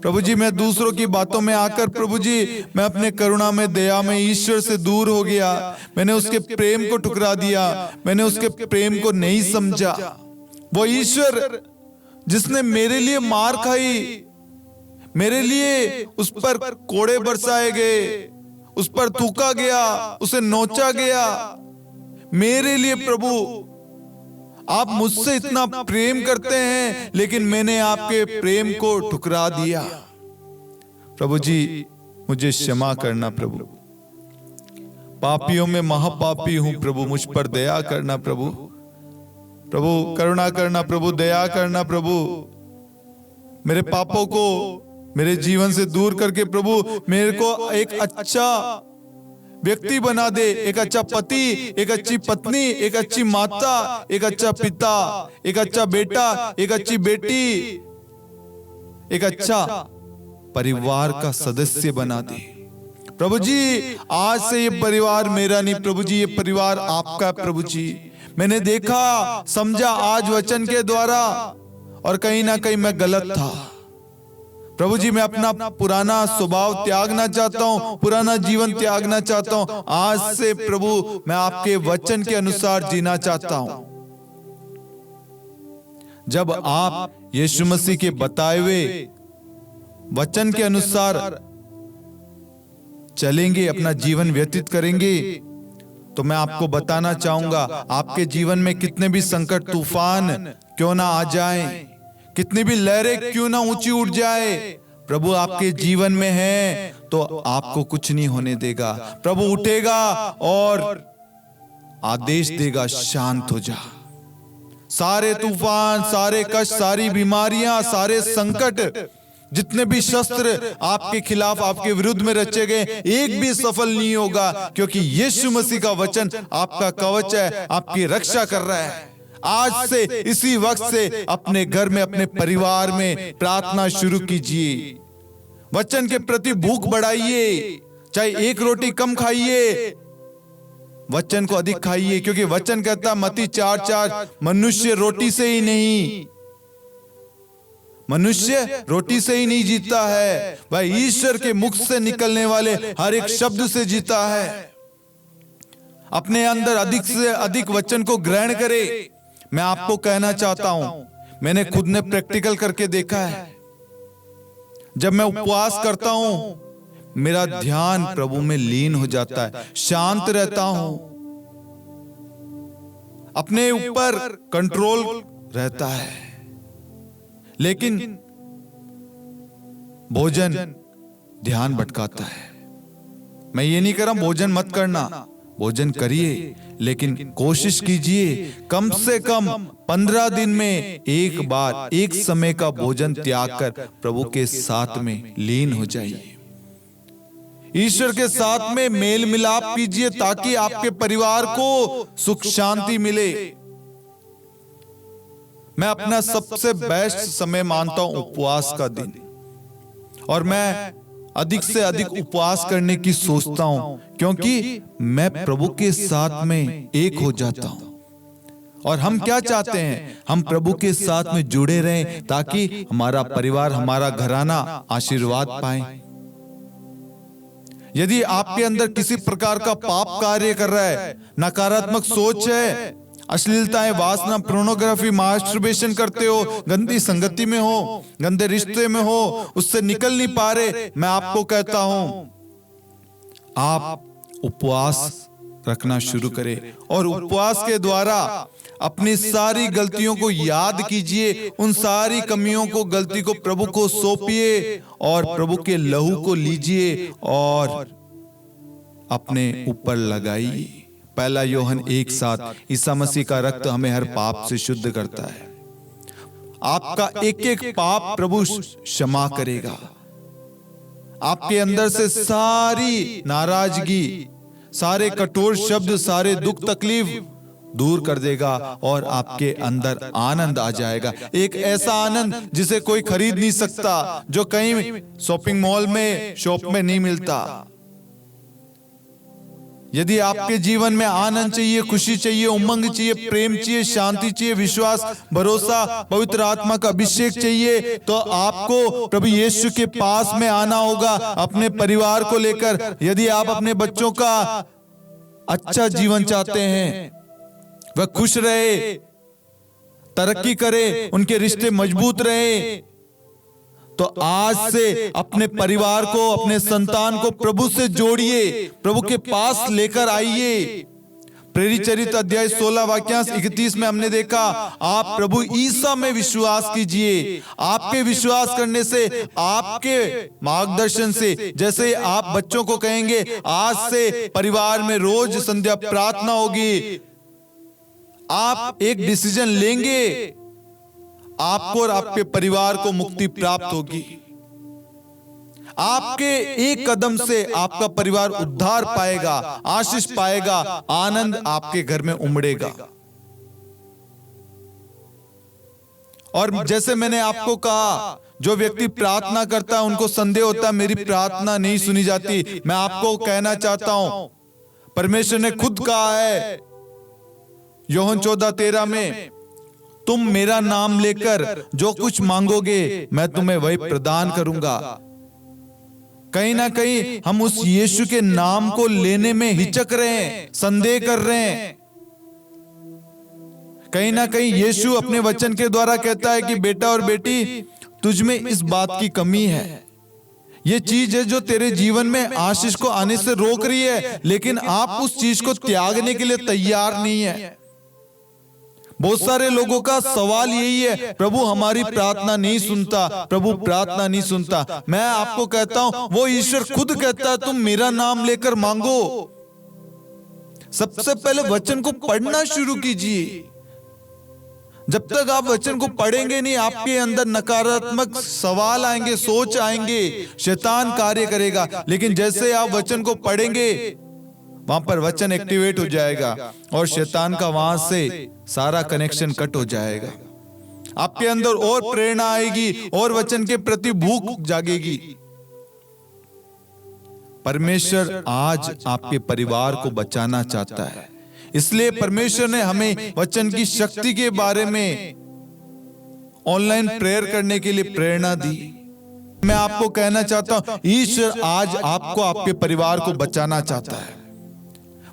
प्रभु जी मैं दूसरों की बातों में आकर प्रभु जी मैं अपने करुणा में, दया में ईश्वर से दूर हो गया। मैंने उसके प्रेम को ठुकरा दिया, मैंने उसके प्रेम को नहीं समझा। वो ईश्वर जिसने मेरे लिए मार खाई, मेरे लिए उस पर कोड़े बरसाए गए, उस पर थूका गया, उसे नोचा गया, मेरे लिए प्रभु आप मुझसे इतना प्रेम करते हैं, लेकिन मैंने आपके प्रेम को ठुकरा दिया। प्रभु जी मुझे क्षमा करना प्रभु, पापियों में महापापी हूं प्रभु, मुझ पर दया करना प्रभु। प्रभु करुणा करना प्रभु, दया करना प्रभु। मेरे पापों को मेरे जीवन से दूर करके प्रभु मेरे को एक अच्छा व्यक्ति बना दे, एक अच्छा पति, एक अच्छी पत्नी, एक अच्छी माता, एक अच्छा पिता, एक अच्छा बेटा, एक अच्छी बेटी, एक अच्छा परिवार का सदस्य बना दे। प्रभु जी आज से ये परिवार मेरा नहीं प्रभु जी, ये परिवार आपका है प्रभु जी। मैंने देखा समझा आज वचन के द्वारा, और कहीं ना कहीं मैं गलत था प्रभु जी। मैं अपना पुराना स्वभाव त्यागना चाहता हूं, पुराना जीवन त्यागना चाहता हूं। आज से प्रभु मैं आपके वचन के अनुसार जीना चाहता हूं। जब आप यीशु मसीह के बताए हुए वचन के अनुसार चलेंगे, अपना जीवन व्यतीत करेंगे, तो मैं आपको बताना चाहूंगा आपके जीवन में कितने भी संकट तूफान क्यों ना आ जाएं, कितनी भी लहरें क्यों ना ऊंची उठ जाए, प्रभु आपके जीवन में है तो आपको कुछ नहीं होने देगा। प्रभु उठेगा और आदेश देगा, शांत हो जा। सारे तूफान, सारे कष्ट, सारी बीमारियां, सारे संकट, जितने भी शस्त्र आपके खिलाफ, आपके विरुद्ध में रचे गए, एक भी सफल नहीं होगा, क्योंकि यीशु मसीह का वचन आपका कवच है, आपकी रक्षा कर रहा है। आज से इसी वक्त से अपने घर में, अपने परिवार में प्रार्थना शुरू कीजिए। वचन के प्रति भूख बढ़ाइए, चाहे एक रोटी कम खाइए, वचन को अधिक खाइए, क्योंकि वचन कहता मत्ती 4:4 मनुष्य रोटी से ही नहीं, मनुष्य रोटी से ही नहीं जीता है, वह ईश्वर के मुख से निकलने वाले हर एक शब्द से जीता है। अपने अंदर अधिक से अधिक वचन को ग्रहण करे। मैं आपको कहना चाहता हूं, मैंने खुद ने प्रैक्टिकल करके देखा है, जब मैं उपवास करता हूं मेरा ध्यान प्रभु में लीन हो जाता है, शांत रहता हूं, अपने ऊपर कंट्रोल रहता है। लेकिन भोजन ध्यान भटकाता है। मैं ये नहीं कह रहा भोजन मत करना, भोजन करिए, लेकिन कोशिश कीजिए कम से कम 15 दिन में एक बार, एक समय का भोजन त्याग कर प्रभु के साथ में लीन हो जाइए, ईश्वर के साथ में मेल मिलाप कीजिए, ताकि आपके परिवार को सुख शांति मिले। मैं अपना सबसे बेस्ट समय मानता हूं उपवास का दिन, और मैं अधिक से अधिक उपवास करने की सोचता हूं, क्योंकि मैं प्रभु के साथ में एक हो जाता हूं। और हम क्या चाहते हैं, हम प्रभु के साथ में जुड़े रहें, ताकि हमारा परिवार, हमारा घराना आशीर्वाद पाए। यदि आपके अंदर किसी प्रकार का पाप कार्य कर रहा है, नकारात्मक सोच है, अश्लीलताएं, वासना, पोर्नोग्राफी, मास्टरबेशन करते हो, गंदी संगति में हो, गंदे रिश्ते में हो, उससे निकल नहीं पा रहे, मैं आपको कहता हूं आप उपवास रखना शुरू करें, और उपवास के द्वारा अपनी सारी गलतियों को याद कीजिए, उन सारी कमियों को, गलती को प्रभु को सौंपिए, और प्रभु के लहू को लीजिए और अपने ऊपर लगाइए। 1 यूहन्ना 1:7 ईसा मसीह का रक्त हमें हर पाप से शुद्ध करता है। आपका एक एक पाप प्रभु क्षमा करेगा। आपके अंदर से सारी नाराजगी, सारे कठोर शब्द, सारे दुख तकलीफ दूर कर देगा और आपके अंदर आनंद आ जाएगा। एक ऐसा आनंद जिसे कोई खरीद नहीं सकता, जो कहीं शॉपिंग मॉल में, शॉप में नहीं मिलता। यदि आपके जीवन में आनंद चाहिए, खुशी चाहिए, उमंग चाहिए, प्रेम चाहिए, शांति चाहिए, विश्वास, भरोसा, पवित्र आत्मा का अभिषेक चाहिए, तो आपको प्रभु यीशु के पास में आना होगा अपने परिवार को लेकर। यदि आप अपने बच्चों का अच्छा जीवन चाहते हैं, वह खुश रहे, तरक्की करे, उनके रिश्ते मजबूत रहे, तो आज से अपने परिवार को, अपने संतान को प्रभु से जोड़िए, प्रभु के पास लेकर आइए। प्रेरित चरित्र अध्याय 16 वाक्यांश 31 में हमने देखा, आप प्रभु ईसा में विश्वास कीजिए। आपके विश्वास करने से, आपके मार्गदर्शन से, जैसे आप बच्चों को कहेंगे आज से परिवार में रोज संध्या प्रार्थना होगी, आप एक डिसीजन लेंगे, आपको और आपके परिवार को मुक्ति प्राप्त होगी। आपके एक कदम से आपका परिवार उद्धार पाएगा, आशीष पाएगा, आनंद आपके घर में उमड़ेगा। और जैसे मैंने आपको कहा, जो व्यक्ति प्रार्थना करता है उनको संदेह होता है मेरी प्रार्थना नहीं सुनी जाती। मैं आपको कहना चाहता हूं, परमेश्वर ने खुद कहा है यूहन्ना 14:13 में, तुम मेरा नाम लेकर जो कुछ मांगोगे मैं तुम्हें वही प्रदान करूंगा। कहीं ना कहीं हम उस यीशु के नाम को लेने में हिचक रहे हैं, संदेह कर रहे हैं। कहीं ना कहीं यीशु अपने वचन के द्वारा कहता है कि बेटा और बेटी, तुझ में इस बात की कमी है, ये चीज है जो तेरे जीवन में आशीष को आने से रोक रही है, लेकिन आप उस चीज को त्यागने के लिए तैयार नहीं है। बहुत सारे लोगों का सवाल यही है, प्रभु हमारी प्रार्थना नहीं सुनता, प्रभु प्रार्थना नहीं सुनता। मैं आपको कहता हूं, वो ईश्वर खुद कहता है तुम मेरा नाम लेकर मांगो। सबसे पहले वचन को पढ़ना शुरू कीजिए। जब तक आप वचन को पढ़ेंगे नहीं, आपके अंदर नकारात्मक सवाल आएंगे, सोच आएंगे, शैतान कार्य करेगा। लेकिन जैसे आप वचन को पढ़ेंगे, वहां पर वचन एक्टिवेट हो जाएगा और शैतान का वहां से सारा कनेक्शन कट हो जाएगा। आपके अंदर और प्रेरणा आएगी और वचन के प्रति भूख जागेगी। परमेश्वर आज आपके परिवार को बचाना चाहता है, इसलिए परमेश्वर ने हमें वचन की शक्ति के बारे में ऑनलाइन प्रेयर करने के लिए प्रेरणा दी। मैं आपको कहना चाहता हूं, ईश्वर आज आपको, आपके परिवार को बचाना चाहता है।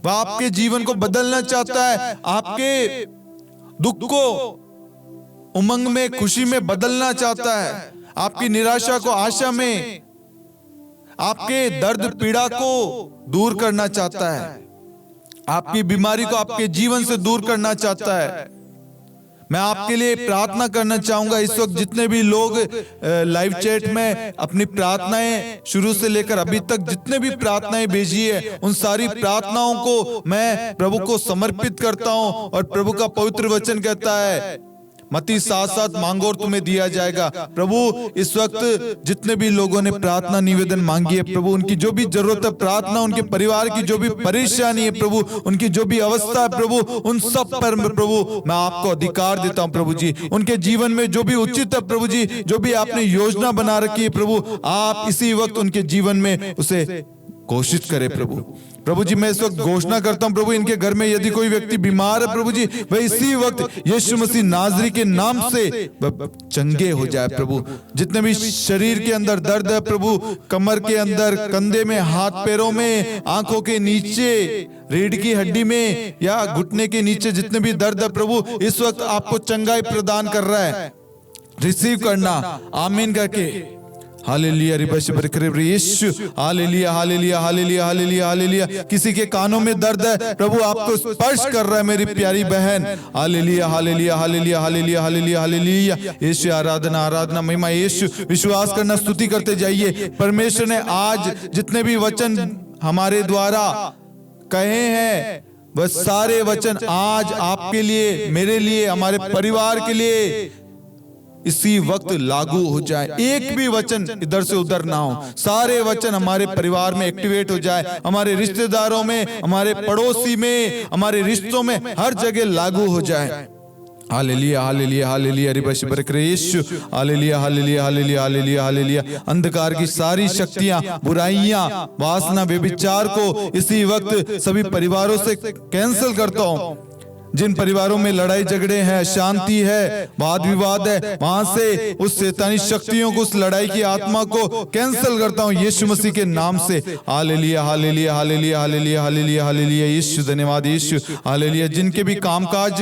वह आपके जीवन को बदलना चाहता है, आपके दुख को उमंग में, खुशी में बदलना चाहता है, आपकी निराशा को आशा में, आपके दर्द पीड़ा को दूर करना चाहता है, आपकी बीमारी को आपके जीवन से दूर करना चाहता है। मैं आपके लिए प्रार्थना करना चाहूंगा। इस वक्त जितने भी लोग लाइव चैट में अपनी प्रार्थनाएं शुरू से लेकर अभी तक जितने भी प्रार्थनाएं भेजी है, उन सारी प्रार्थनाओं को मैं प्रभु को समर्पित करता हूं। और प्रभु का पवित्र वचन कहता है, मत्ती 7:7, मांगो और तुम्हें दिया जाएगा। प्रभु इस वक्त जितने भी लोगों ने प्रार्थना निवेदन मांगी है, प्रभु उनकी जो भी जरूरत है, प्रार्थना, उनके परिवार की जो भी परेशानी है, प्रभु उनकी जो भी अवस्था है, प्रभु उन सब पर प्रभु मैं आपको अधिकार देता हूं। प्रभु जी, उनके जीवन में जो भी उचित है, प्रभु जी, जो भी आपने योजना बना रखी है, प्रभु आप इसी वक्त उनके जीवन में उसे घोषित करें। प्रभु जी, मैं इस वक्त घोषणा करता हूं, प्रभु इनके घर में यदि कोई व्यक्ति बीमार है, प्रभु जी वह इसी वक्त यीशु मसीह नाज़री के नाम से चंगे हो जाए। प्रभु जितने भी शरीर के अंदर दर्द है, प्रभु कमर के अंदर, कंधे में, हाथ पैरों में, आंखों के नीचे, रीढ़ की हड्डी में या घुटने के नीचे जितने भी दर्द है, प्रभु इस वक्त आपको चंगाई प्रदान कर रहा है। रिसीव करना, आमीन करके। हालेलुया, यीशु, हालेलुया, हालेलुया, हालेलुया, हालेलुया, हालेलुया। किसी के कानों में दर्द है, प्रभु आपको स्पर्श कर रहा है मेरी प्यारी बहन। हालेलुया, हालेलुया, हालेलुया, हालेलुया, हालेलुया, हालेलुया। यीशु, आराधना, आराधना, महिमा। यीशु, विश्वास करना, स्तुति करते जाइए। परमेश्वर ने आज जितने भी वचन हमारे द्वारा कहे हैं, वह सारे वचन आज आपके लिए, मेरे लिए, हमारे परिवार के लिए इसी वक्त लागू हो जाए। एक भी वचन इधर से उधर ना हो, सारे वचन हमारे परिवार में एक्टिवेट हो जाए, हमारे रिश्तेदारों में, हमारे पड़ोसी में, हमारे रिश्तों में, हर जगह लागू हो जाए। हालेलुया हालेलुया हालेलुया रिबश बरकरेशु हालेलुया हालेलुया हालेलुया हालेलुया हालेलुया। अंधकार की सारी शक्तियां, बुराइयां, वासना, व्यभिचार को इसी वक्त सभी परिवारों से कैंसिल करता हूं। जिन परिवारों में लड़ाई झगड़े हैं, शांति है, वाद विवाद है, वहां से उस शैतानी शक्तियों को, उस लड़ाई की आत्मा को कैंसिल करता हूं यीशु मसीह के नाम से। हालेलुया हालेलुया हालेलुया हालेलुया हालेलुया हालेलुया। यीशु धन्यवाद यीशु हालेलुया। जिनके भी कामकाज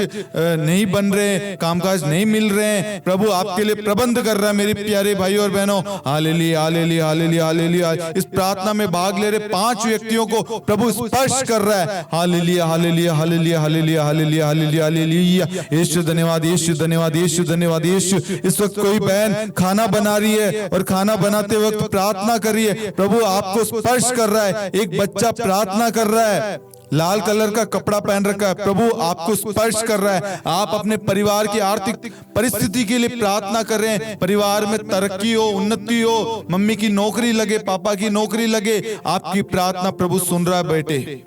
नहीं बन रहे, कामकाज नहीं मिल रहे हैं, प्रभु आपके लिए प्रबंध कर रहा है मेरे प्यारे भाई और बहनों। हालेलुया हालेलुया हालेलुया हालेलुया। इस प्रार्थना में भाग ले रहे 5 व्यक्तियों को प्रभु स्पर्श कर रहा है। हालेलुया हालेलुया हालेलुया हालेलुया हालेलुया हालेलुया हालेलुया। यीशु धन्यवाद यीशु धन्यवाद यीशु धन्यवाद यीशु। इस वक्त कोई बहन खाना बना रही है और खाना बनाते वक्त प्रार्थना कर रही है, प्रभु आपको स्पर्श कर रहा है। एक बच्चा प्रार्थना कर रहा है, लाल कलर का कपड़ा पहन रखा है, प्रभु आपको स्पर्श कर रहा है। आप अपने परिवार की आर्थिक परिस्थिति के लिए प्रार्थना कर रहे हैं, परिवार में तरक्की हो, उन्नति हो, मम्मी की नौकरी लगे, पापा की नौकरी लगे। आपकी प्रार्थना प्रभु सुन रहा है बेटे।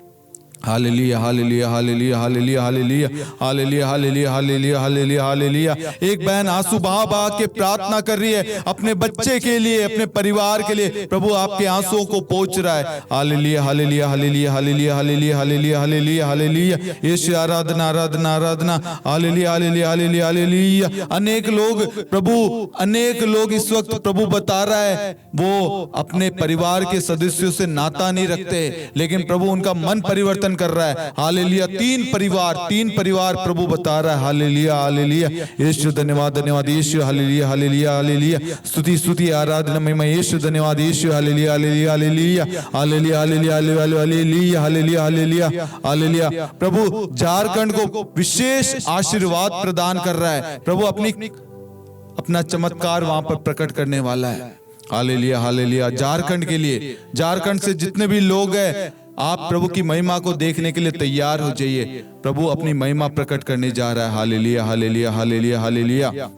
हालेलुया हालेलुया हालेलुया हालेलुया हालेलुया हालेलुया हालेलुया हालेलुया हालेलुया हालेलुया। एक बहन आंसू बहा बहा के प्रार्थना कर रही है अपने बच्चे के लिए, अपने परिवार के लिए, प्रभु आपके आंसुओं को पोंछ रहा है। हालेलुया हालेलुया हालेलुया हालेलुया हालेलुया हालेलुया हालेलुया हालेलुया। यीशु आराधना आराधना आराधना। हालेलुया हालेलुया हालेलुया हालेलुया। अनेक लोग प्रभु, अनेक लोग इस वक्त प्रभु बता रहा है वो अपने परिवार के सदस्यों से नाता नहीं रखते, लेकिन प्रभु उनका मन परिवर्तन कर रहा है। हालेलुया। 3 परिवार प्रभु बता रहा है। हालेलुया हालेलुया। यीशु धन्यवाद धन्यवाद यीशु हालेलुया हालेलुया हालेलुया। स्तुति स्तुति आराधना महिमा यीशु धन्यवाद यीशु हालेलुया हालेलुया हालेलुया हालेलुया हालेलुया हालेलुया हालेलुया हालेलुया हालेलुया। प्रभु झारखंड को विशेष आशीर्वाद प्रदान कर रहा है। प्रभु अपना चमत्कार वहां पर प्रकट करने वाला है। हालेलुया हालेलुया। झारखंड के लिए, झारखंड से जितने भी लोग हैं, आप प्रभु की महिमा को देखने के लिए तैयार हो जाइए। प्रभु अपनी महिमा प्रकट करने जा रहा है। हालेलुया हालेलुया हालेलुया हालेलुया।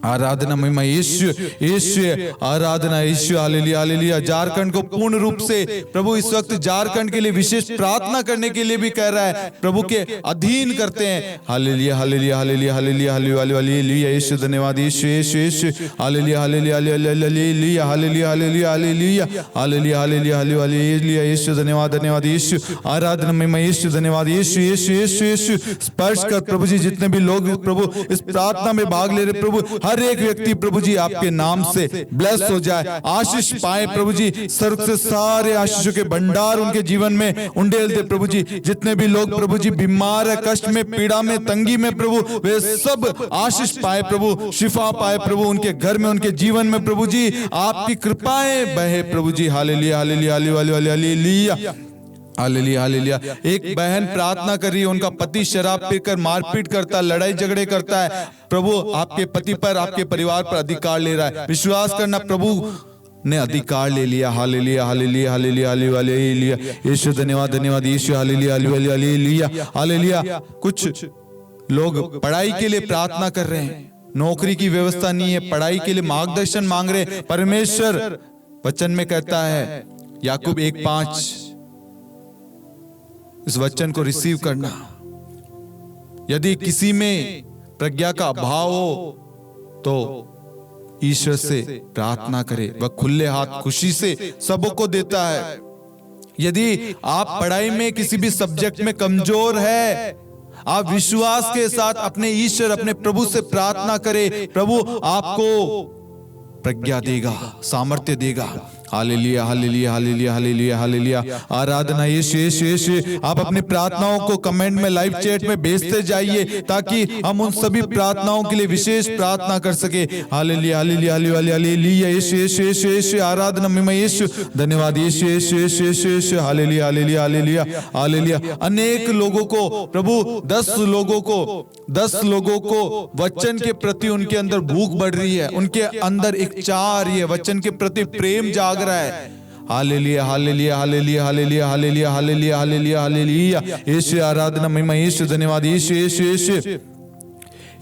आराधना महिमा यीशु यीशु आराधना यीशु हालेलुया हालेलुया। झारखंड को पूर्ण रूप से प्रभु इस वक्त झारखंड के लिए विशेष प्रार्थना करने के लिए भी कह रहा है, प्रभु के अधीन करते हैं। हालेलुया हालेलुया हालेलुया हालेलुया हालेलुया। यीशु धन्यवाद यीशु यीशु यीशु हालेलुया हालेलुया हालेलुया हालेलुया हालेलुया हालेलुया हालेलुया हालेलुया हालेलुया। यीशु धन्यवाद धन्यवाद यीशु आराधना महिमा यीशु धन्यवाद यीशु यीशु यीशु यीशु। स्पर्श कर प्रभु जी जितने भी लोग प्रभु इस प्रार्थना में भाग ले रहे, प्रभु हर एक व्यक्ति प्रभु जी आपके नाम से ब्लेस हो जाए, आशीष पाए प्रभु जी। स्वर्ग से सारे आशीषों के भंडार उनके जीवन में उंडेल दे प्रभु जी। जितने भी लोग प्रभु जी बीमार है, कष्ट में, पीड़ा में, तंगी में, प्रभु वे सब आशीष पाए प्रभु, शिफा पाए प्रभु उनके घर में, उनके जीवन में प्रभु जी। आपकी कृपाएं बहे प्रभु जी। हालेलुया हालेलुया हालेलुया हालेलुया हालेलुया हालेलुया। एक बहन प्रार्थना कर रही है, उनका पति शराब पीकर मारपीट करता है, लड़ाई झगड़े करता है, प्रभु आपके पति पर, आपके परिवार पर अधिकार ले रहा है। विश्वास करना, प्रभु ने अधिकार ले लिया। हालेलुया हालेलुया हालेलुया हालेलुया। यीशु धन्यवाद धन्यवाद यीशु हालेलुया हालेलुया हालेलुया हालेलुया। कुछ लोग पढ़ाई के लिए प्रार्थना कर रहे हैं, नौकरी की व्यवस्था नहीं है, पढ़ाई के लिए मार्गदर्शन मांग रहे। परमेश्वर वचन में कहता है, याकूब 1:5, इस वचन को रिसीव करना। यदि किसी में प्रज्ञा का अभाव हो तो ईश्वर से प्रार्थना करे, वह खुले हाथ खुशी से सबको देता है। यदि आप पढ़ाई में किसी भी सब्जेक्ट में कमजोर है, आप विश्वास के साथ अपने ईश्वर, अपने प्रभु से प्रार्थना करें, प्रभु आपको प्रज्ञा देगा, सामर्थ्य देगा। हालेलुया हालेलुया हालेलुया हालेलुया हालेलुया। आराधना यीशु यीशु यीशु। आप अपनी प्रार्थनाओं को कमेंट में, लाइव चैट में भेजते जाइए ताकि हम उन सभी प्रार्थनाओं के लिए विशेष प्रार्थना कर सके। हालेलुया हालेलुया हालेलुया यीशु यीशु यीशु यीशु। आराधना महिमा यीशु धन्यवाद यीशु यीशु यीशु यीशु यीशु। हालेलुया हालेलुया हालेलुया हालेलुया। अनेक लोगों को प्रभु 10 लोगों को वचन के प्रति उनके अंदर भूख बढ़ रही है, उनके अंदर एक चाह रही है, वचन के प्रति प्रेम जाग रहा है। हालेलुया हालेलुया हालेलुया हालेलुया हालेलुया हालेलुया हालेलुया हालेलुया। यीशु आराधना महिमा यीशु धन्यवाद यीशु यीशु यीशु।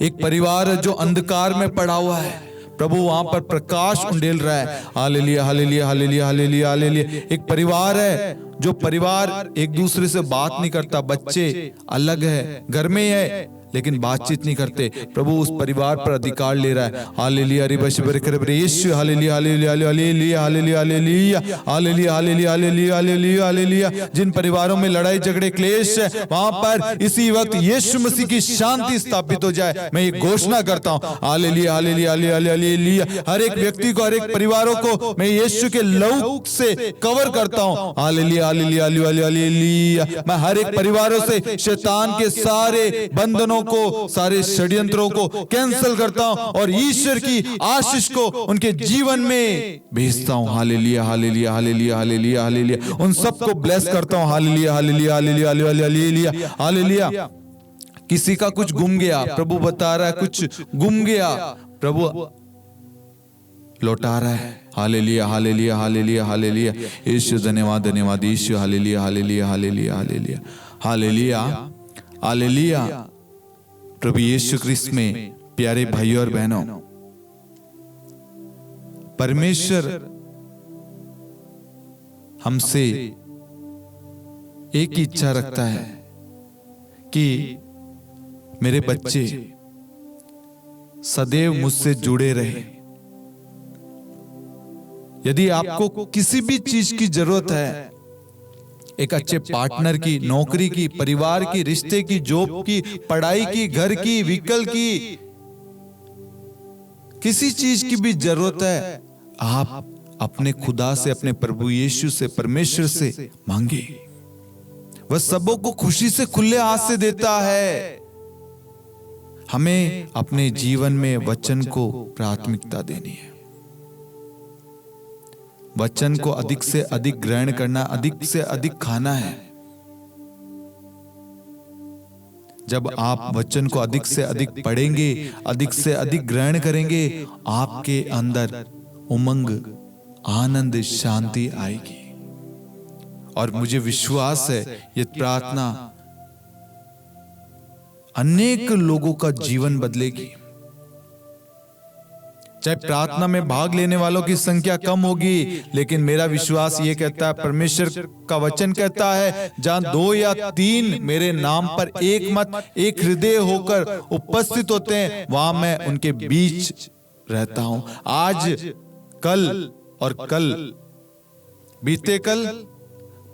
एक परिवार जो अंधकार में पड़ा हुआ है, प्रभु वहां पर प्रकाश उंडेल रहा है। हालेलुया हालेलुया हालेलुया हालेलुया हालेलुया। एक परिवार है, जो परिवार एक दूसरे से बात नहीं करता, बच्चे अलग है, घर में है लेकिन बातचीत नहीं करते, प्रभु उस परिवार पर अधिकार ले रहा है। हालेलुया यीशु हालेलुया हालेलुया हालेलुया हालेलुया हालेलुया हालेलुया हालेलुया हालेलुया हालेलुया हालेलुया। जिन परिवारों में लड़ाई झगड़े क्लेश है, वहां पर इसी वक्त यीशु मसीह की शांति स्थापित हो जाए, मैं ये घोषणा करता हूं। हालेलुया हालेलुया हालेलुया। हर एक व्यक्ति को, हर एक परिवारों को मैं यीशु के लहू से कवर करता हूं। हालेलुया हालेलुया हालेलुया। मैं हर एक परिवारों से शैतान के सारे बंधनों को, सारे षड्यंत्रों को कैंसिल करता हूं और ईश्वर की आशीष को उनके जीवन में भेजता हूं। हालेलुया हालेलुया हालेलुया हालेलुया हालेलुया। उन सबको ब्लेस करता हूं। हालेलुया हालेलुया हालेलुया हालेलुया हालेलुया। किसी का कुछ गुम गया, प्रभु बता रहा है कुछ गुम गया, प्रभु लौटा रहा है। हालेलुया हालेलुया हालेलुया हालेलुया। यीशु धन्यवाद धन्यवाद यीशु। हालेलुया हालेलुया हालेलुया हालेलुया हालेलुया हालेलुया। प्रभु यीशु ख्रिस्त में प्यारे भाइयों और बहनों, परमेश्वर हमसे एक ही इच्छा रखता है कि मेरे बच्चे सदैव मुझसे जुड़े रहे। यदि आपको किसी भी चीज की जरूरत है, एक अच्छे पार्टनर की, नौकरी की, परिवार की, रिश्ते की, जॉब की, पढ़ाई की, घर की, व्हीकल की, किसी चीज की भी जरूरत है, आप अपने खुदा से, अपने प्रभु यीशु से, परमेश्वर से मांगे। वह सबों को खुशी से खुले हाथ से देता है। हमें अपने जीवन में वचन को प्राथमिकता देनी है। वचन को अधिक से अधिक ग्रहण करना, अधिक से अधिक खाना है। जब आप वचन को अधिक से अधिक पढ़ेंगे, अधिक से अधिक ग्रहण करेंगे, आपके अंदर उमंग, आनंद, शांति आएगी। और मुझे विश्वास है ये प्रार्थना अनेक लोगों का जीवन बदलेगी। चाहे प्रार्थना में भाग लेने वालों की संख्या कम होगी, लेकिन मेरा विश्वास ये कहता है, परमेश्वर का वचन कहता है, जहां 2 या 3 मेरे नाम पर एक मत, एक हृदय होकर उपस्थित होते हैं, वहां मैं उनके बीच रहता हूं। आज, कल और कल, बीते कल,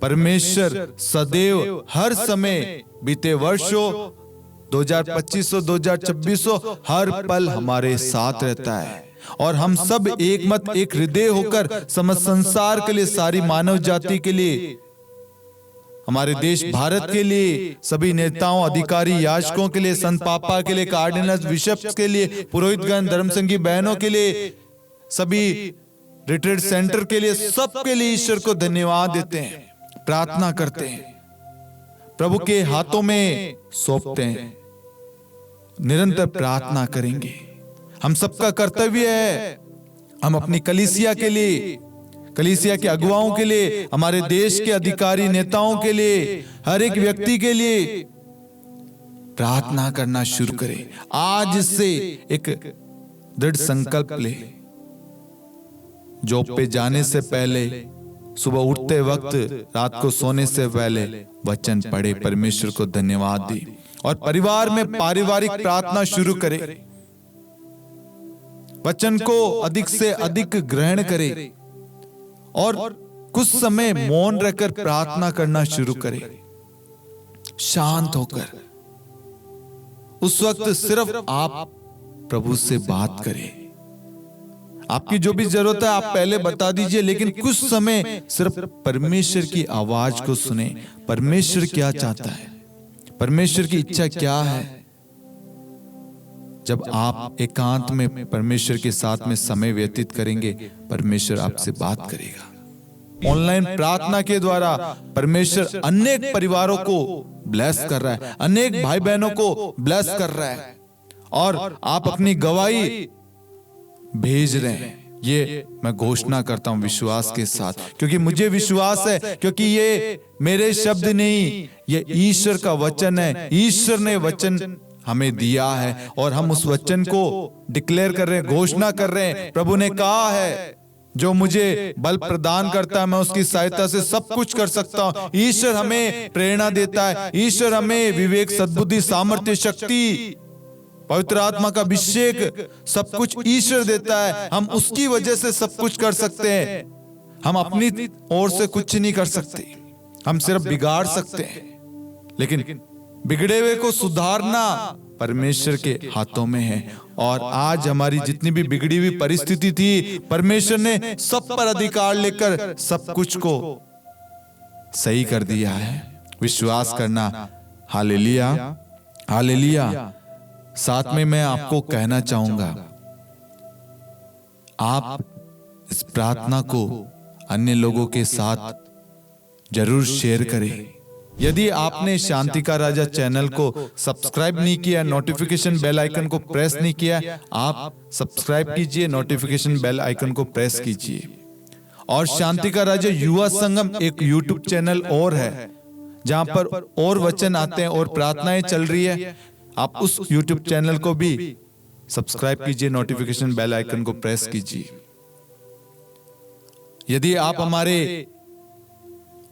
परमेश्वर सदैव हर समय, बीते वर्षों 2025 2026 हर पल हमारे साथ रहता है। और हम सब एक मत, एक हृदय होकर समस्त संसार के लिए, सारी मानव जाति के लिए, हमारे देश भारत के लिए, सभी नेताओं, अधिकारी, याजकों के लिए, संत पापा के लिए, कार्डिनल्स, बिशप्स के लिए, पुरोहितगण, धर्मसंगी बहनों के लिए, सभी रिट्रीट सेंटर के लिए, सबके लिए ईश्वर को धन्यवाद देते हैं, प्रार्थना करते हैं, प्रभु के हाथों में सौंपते हैं, निरंतर प्रार्थना करेंगे। हम सबका कर्तव्य है, हम अपनी कलीसिया के लिए, कलीसिया के अगुवाओं के लिए, हमारे देश के अधिकारी नेताओं के लिए, हर एक व्यक्ति के लिए प्रार्थना करना शुरू करें। आज से एक दृढ़ संकल्प ले, जॉब पे जाने से पहले, सुबह उठते वक्त, रात को सोने से पहले वचन पढ़े, परमेश्वर को धन्यवाद दे और परिवार में पारिवारिक प्रार्थना शुरू करे। वचन को अधिक से अधिक ग्रहण करे और कुछ समय मौन रहकर प्रार्थना करना शुरू करे, शांत होकर। उस वक्त सिर्फ आप प्रभु से बात करें। आपकी जो भी जरूरत है आप पहले बता दीजिए, लेकिन कुछ समय सिर्फ परमेश्वर की आवाज को सुने। परमेश्वर क्या चाहता है, परमेश्वर की इच्छा क्या है। जब आप एकांत में परमेश्वर के साथ में समय व्यतीत करेंगे, परमेश्वर आपसे बात करेगा। ऑनलाइन प्रार्थना के द्वारा परमेश्वर अनेक परिवारों को ब्लेस कर रहा है, अनेक भाई बहनों को ब्लेस कर रहा है, और आप अपनी गवाही भेज रहे हैं। ये मैं घोषणा करता हूं विश्वास के साथ, क्योंकि मुझे विश्वास है, क्योंकि ये मेरे शब्द नहीं, ये ईश्वर का वचन है। ईश्वर ने वचन हमें दिया है और हम उस वचन को डिक्लेयर कर रहे हैं, घोषणा कर रहे हैं। प्रभु ने कहा है, जो मुझे बल प्रदान करता है मैं उसकी सहायता से सब कुछ कर सकता हूं। ईश्वर हमें प्रेरणा देता है, ईश्वर हमें विवेक, सद्बुद्धि, सामर्थ्य, शक्ति, पवित्र आत्मा का अभिषेक, सब कुछ ईश्वर देता है। हम उसकी वजह से सब कुछ कर सकते हैं। हम अपनी ओर से कुछ नहीं कर सकते, हम सिर्फ बिगाड़ सकते हैं, लेकिन बिगड़े हुए को सुधारना परमेश्वर के हाथों में है। और आज हमारी जितनी भी बिगड़ी हुई परिस्थिति थी, परमेश्वर ने सब पर अधिकार लेकर सब कुछ को सही कर दिया है। विश्वास करना। Hallelujah, hallelujah. साथ में मैं आपको कहना चाहूंगा, आप इस प्रार्थना को अन्य लोगों के साथ जरूर शेयर करें। यदि आपने शांति का राजा चैनल को सब्सक्राइब नहीं किया, नोटिफिकेशन बेल आइकन को प्रेस नहीं किया, आप सब्सक्राइब कीजिए, नोटिफिकेशन बेल आइकन को प्रेस कीजिए। और शांति का राजा युवा संगम एक यूट्यूब चैनल और है, जहां पर और वचन आते हैं और प्रार्थनाएं चल रही है। आप उस यूट्यूब चैनल को भी सब्सक्राइब कीजिए, नोटिफिकेशन बेल आइकन को प्रेस कीजिए। यदि आप हमारे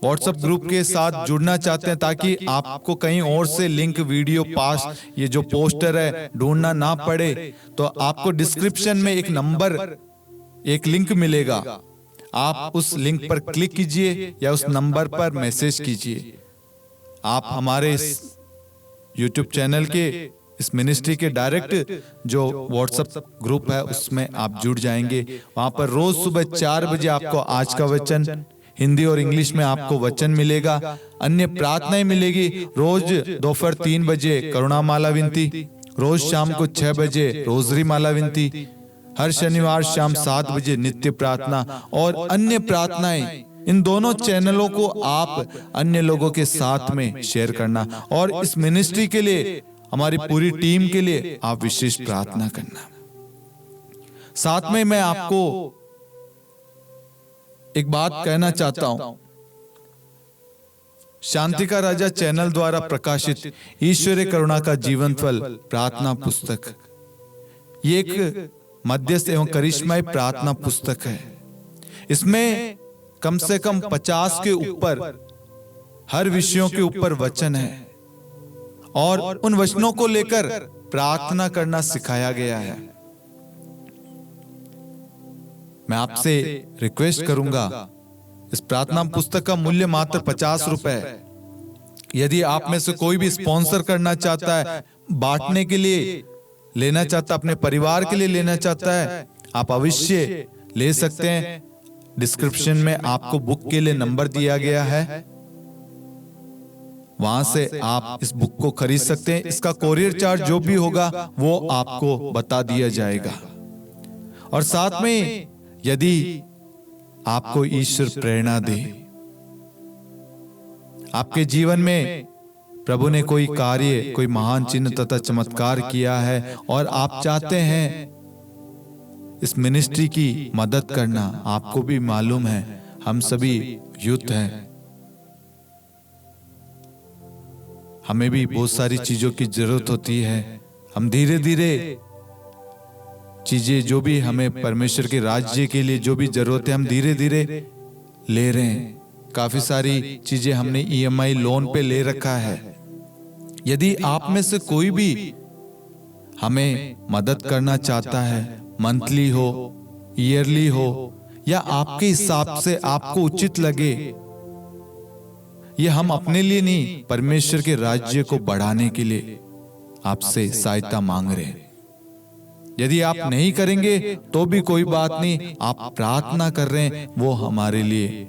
व्हाट्सएप ग्रुप के साथ जुड़ना चाहते हैं, ताकि आपको कहीं और से लिंक, वीडियो, पास, ये जो पोस्टर है ढूंढना ना पड़े, तो आपको डिस्क्रिप्शन में एक नंबर, एक लिंक मिलेगा। आप उस लिंक पर क्लिक कीजिए या उस नंबर पर मैसेज कीजिए। आप हमारे यूट्यूब चैनल के, इस मिनिस्ट्री के डायरेक्ट जो व्हाट्सएप ग्रुप है उसमें आप जुड़ जाएंगे। वहां पर रोज सुबह 4 बजे आपको आज का वचन हिंदी और इंग्लिश में आपको वचन मिलेगा, अन्य प्रार्थनाएं मिलेगी। रोज दोपहर 3 बजे करुणा माला विनती, रोज शाम को 6 बजे रोजरी माला विनती, हर शनिवार शाम 7 बजे नित्य प्रार्थना और अन्य प्रार्थनाएं। इन दोनों चैनलों को आप अन्य लोगों के साथ में शेयर करना, और इस मिनिस्ट्री के लिए, हमारी पूरी टीम के लिए आप विशेष प्रार्थना करना। साथ में मैं आपको एक बात कहना चाहता हूं। शांति का राजा चैनल द्वारा प्रकाशित ईश्वरीय करुणा का जीवन फल प्रार्थना पुस्तक, ये एक मध्यस्थ एवं करिश्माई प्रार्थना पुस्तक है। इसमें कम से कम 50 के ऊपर हर विषयों के ऊपर वचन है, और उन वचनों को लेकर प्रार्थना करना सिखाया गया है। मैं आपसे रिक्वेस्ट करूंगा, इस प्रार्थना पुस्तक का मूल्य मात्र 50 रुपए है। यदि आप में से कोई भी स्पॉन्सर करना चाहता है, बांटने के लिए लेना चाहता, अपने परिवार के लिए लेना चाहता है, आप अवश्य ले सकते हैं। डिस्क्रिप्शन में आपको बुक के लिए नंबर दिया गया है, वहां से आप इस बुक को खरीद सकते हैं। इसका कोरियर चार्ज जो भी होगा वो आपको बता दिया जाएगा। और साथ में यदि आपको ईश्वर प्रेरणा दे, आपके जीवन में प्रभु ने कोई कार्य, कोई महान चिन्ह तथा चमत्कार किया है, और आप चाहते हैं इस मिनिस्ट्री की मदद करना, आपको भी मालूम है हम सभी यूथ हैं, हमें भी बहुत सारी चीजों की जरूरत होती है। हम धीरे धीरे चीजें, जो भी हमें परमेश्वर के राज्य के लिए जो भी जरूरत है, हम धीरे धीरे ले रहे हैं। काफी सारी चीजें हमने EMI लोन पे ले रखा है। यदि आप में से कोई भी हमें मदद करना चाहता है, मंथली हो, ईयरली हो, या आपके हिसाब से आपको उचित लगे, ये हम अपने लिए नहीं, परमेश्वर के राज्य को बढ़ाने के लिए आपसे सहायता मांग रहे हैं। यदि आप नहीं करेंगे तो भी कोई बात नहीं, आप प्रार्थना कर रहे हैं, वो हमारे लिए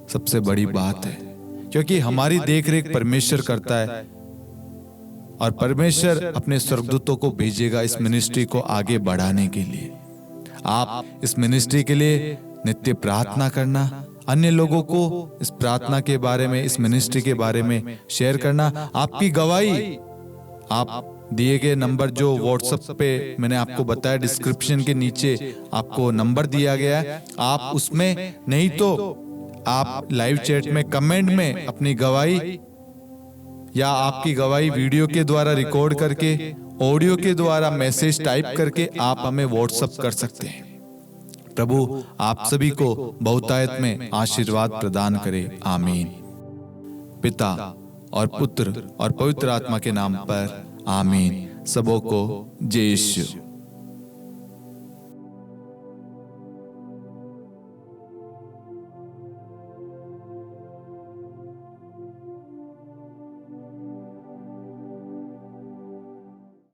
सबसे बड़ी बात है, क्योंकि हमारी देखरेख परमेश्वर करता है, और परमेश्वर अपने स्वर्गदूतों को भेजेगा इस मिनिस्ट्री को आगे बढ़ाने के लिए। आप इस मिनिस्ट्री के लिए नित्य प्रार्थना करना, अन्य लोगों को इस प्रार्थना के बारे में, इस मिनिस्ट्री के बारे में शेयर करना। आपकी गवाही, आप दिए गए नंबर जो व्हाट्सएप पे मैंने आपको बताया, डिस्क्रिप्शन के नीचे आपको नंबर दिया गया है, आप उसमें, नहीं तो आप लाइव चैट में, कमेंट में अपनी गवाही या आपकी गवाही वीडियो के द्वारा रिकॉर्ड करके, ऑडियो के द्वारा मैसेज टाइप करके आप हमें व्हाट्सएप कर सकते हैं। प्रभु आप सभी को बहुतायत में आशीर्वाद प्रदान करे। आमीन। पिता और पुत्र और पवित्र आत्मा के नाम पर आमीन। सबों को जय यीशु।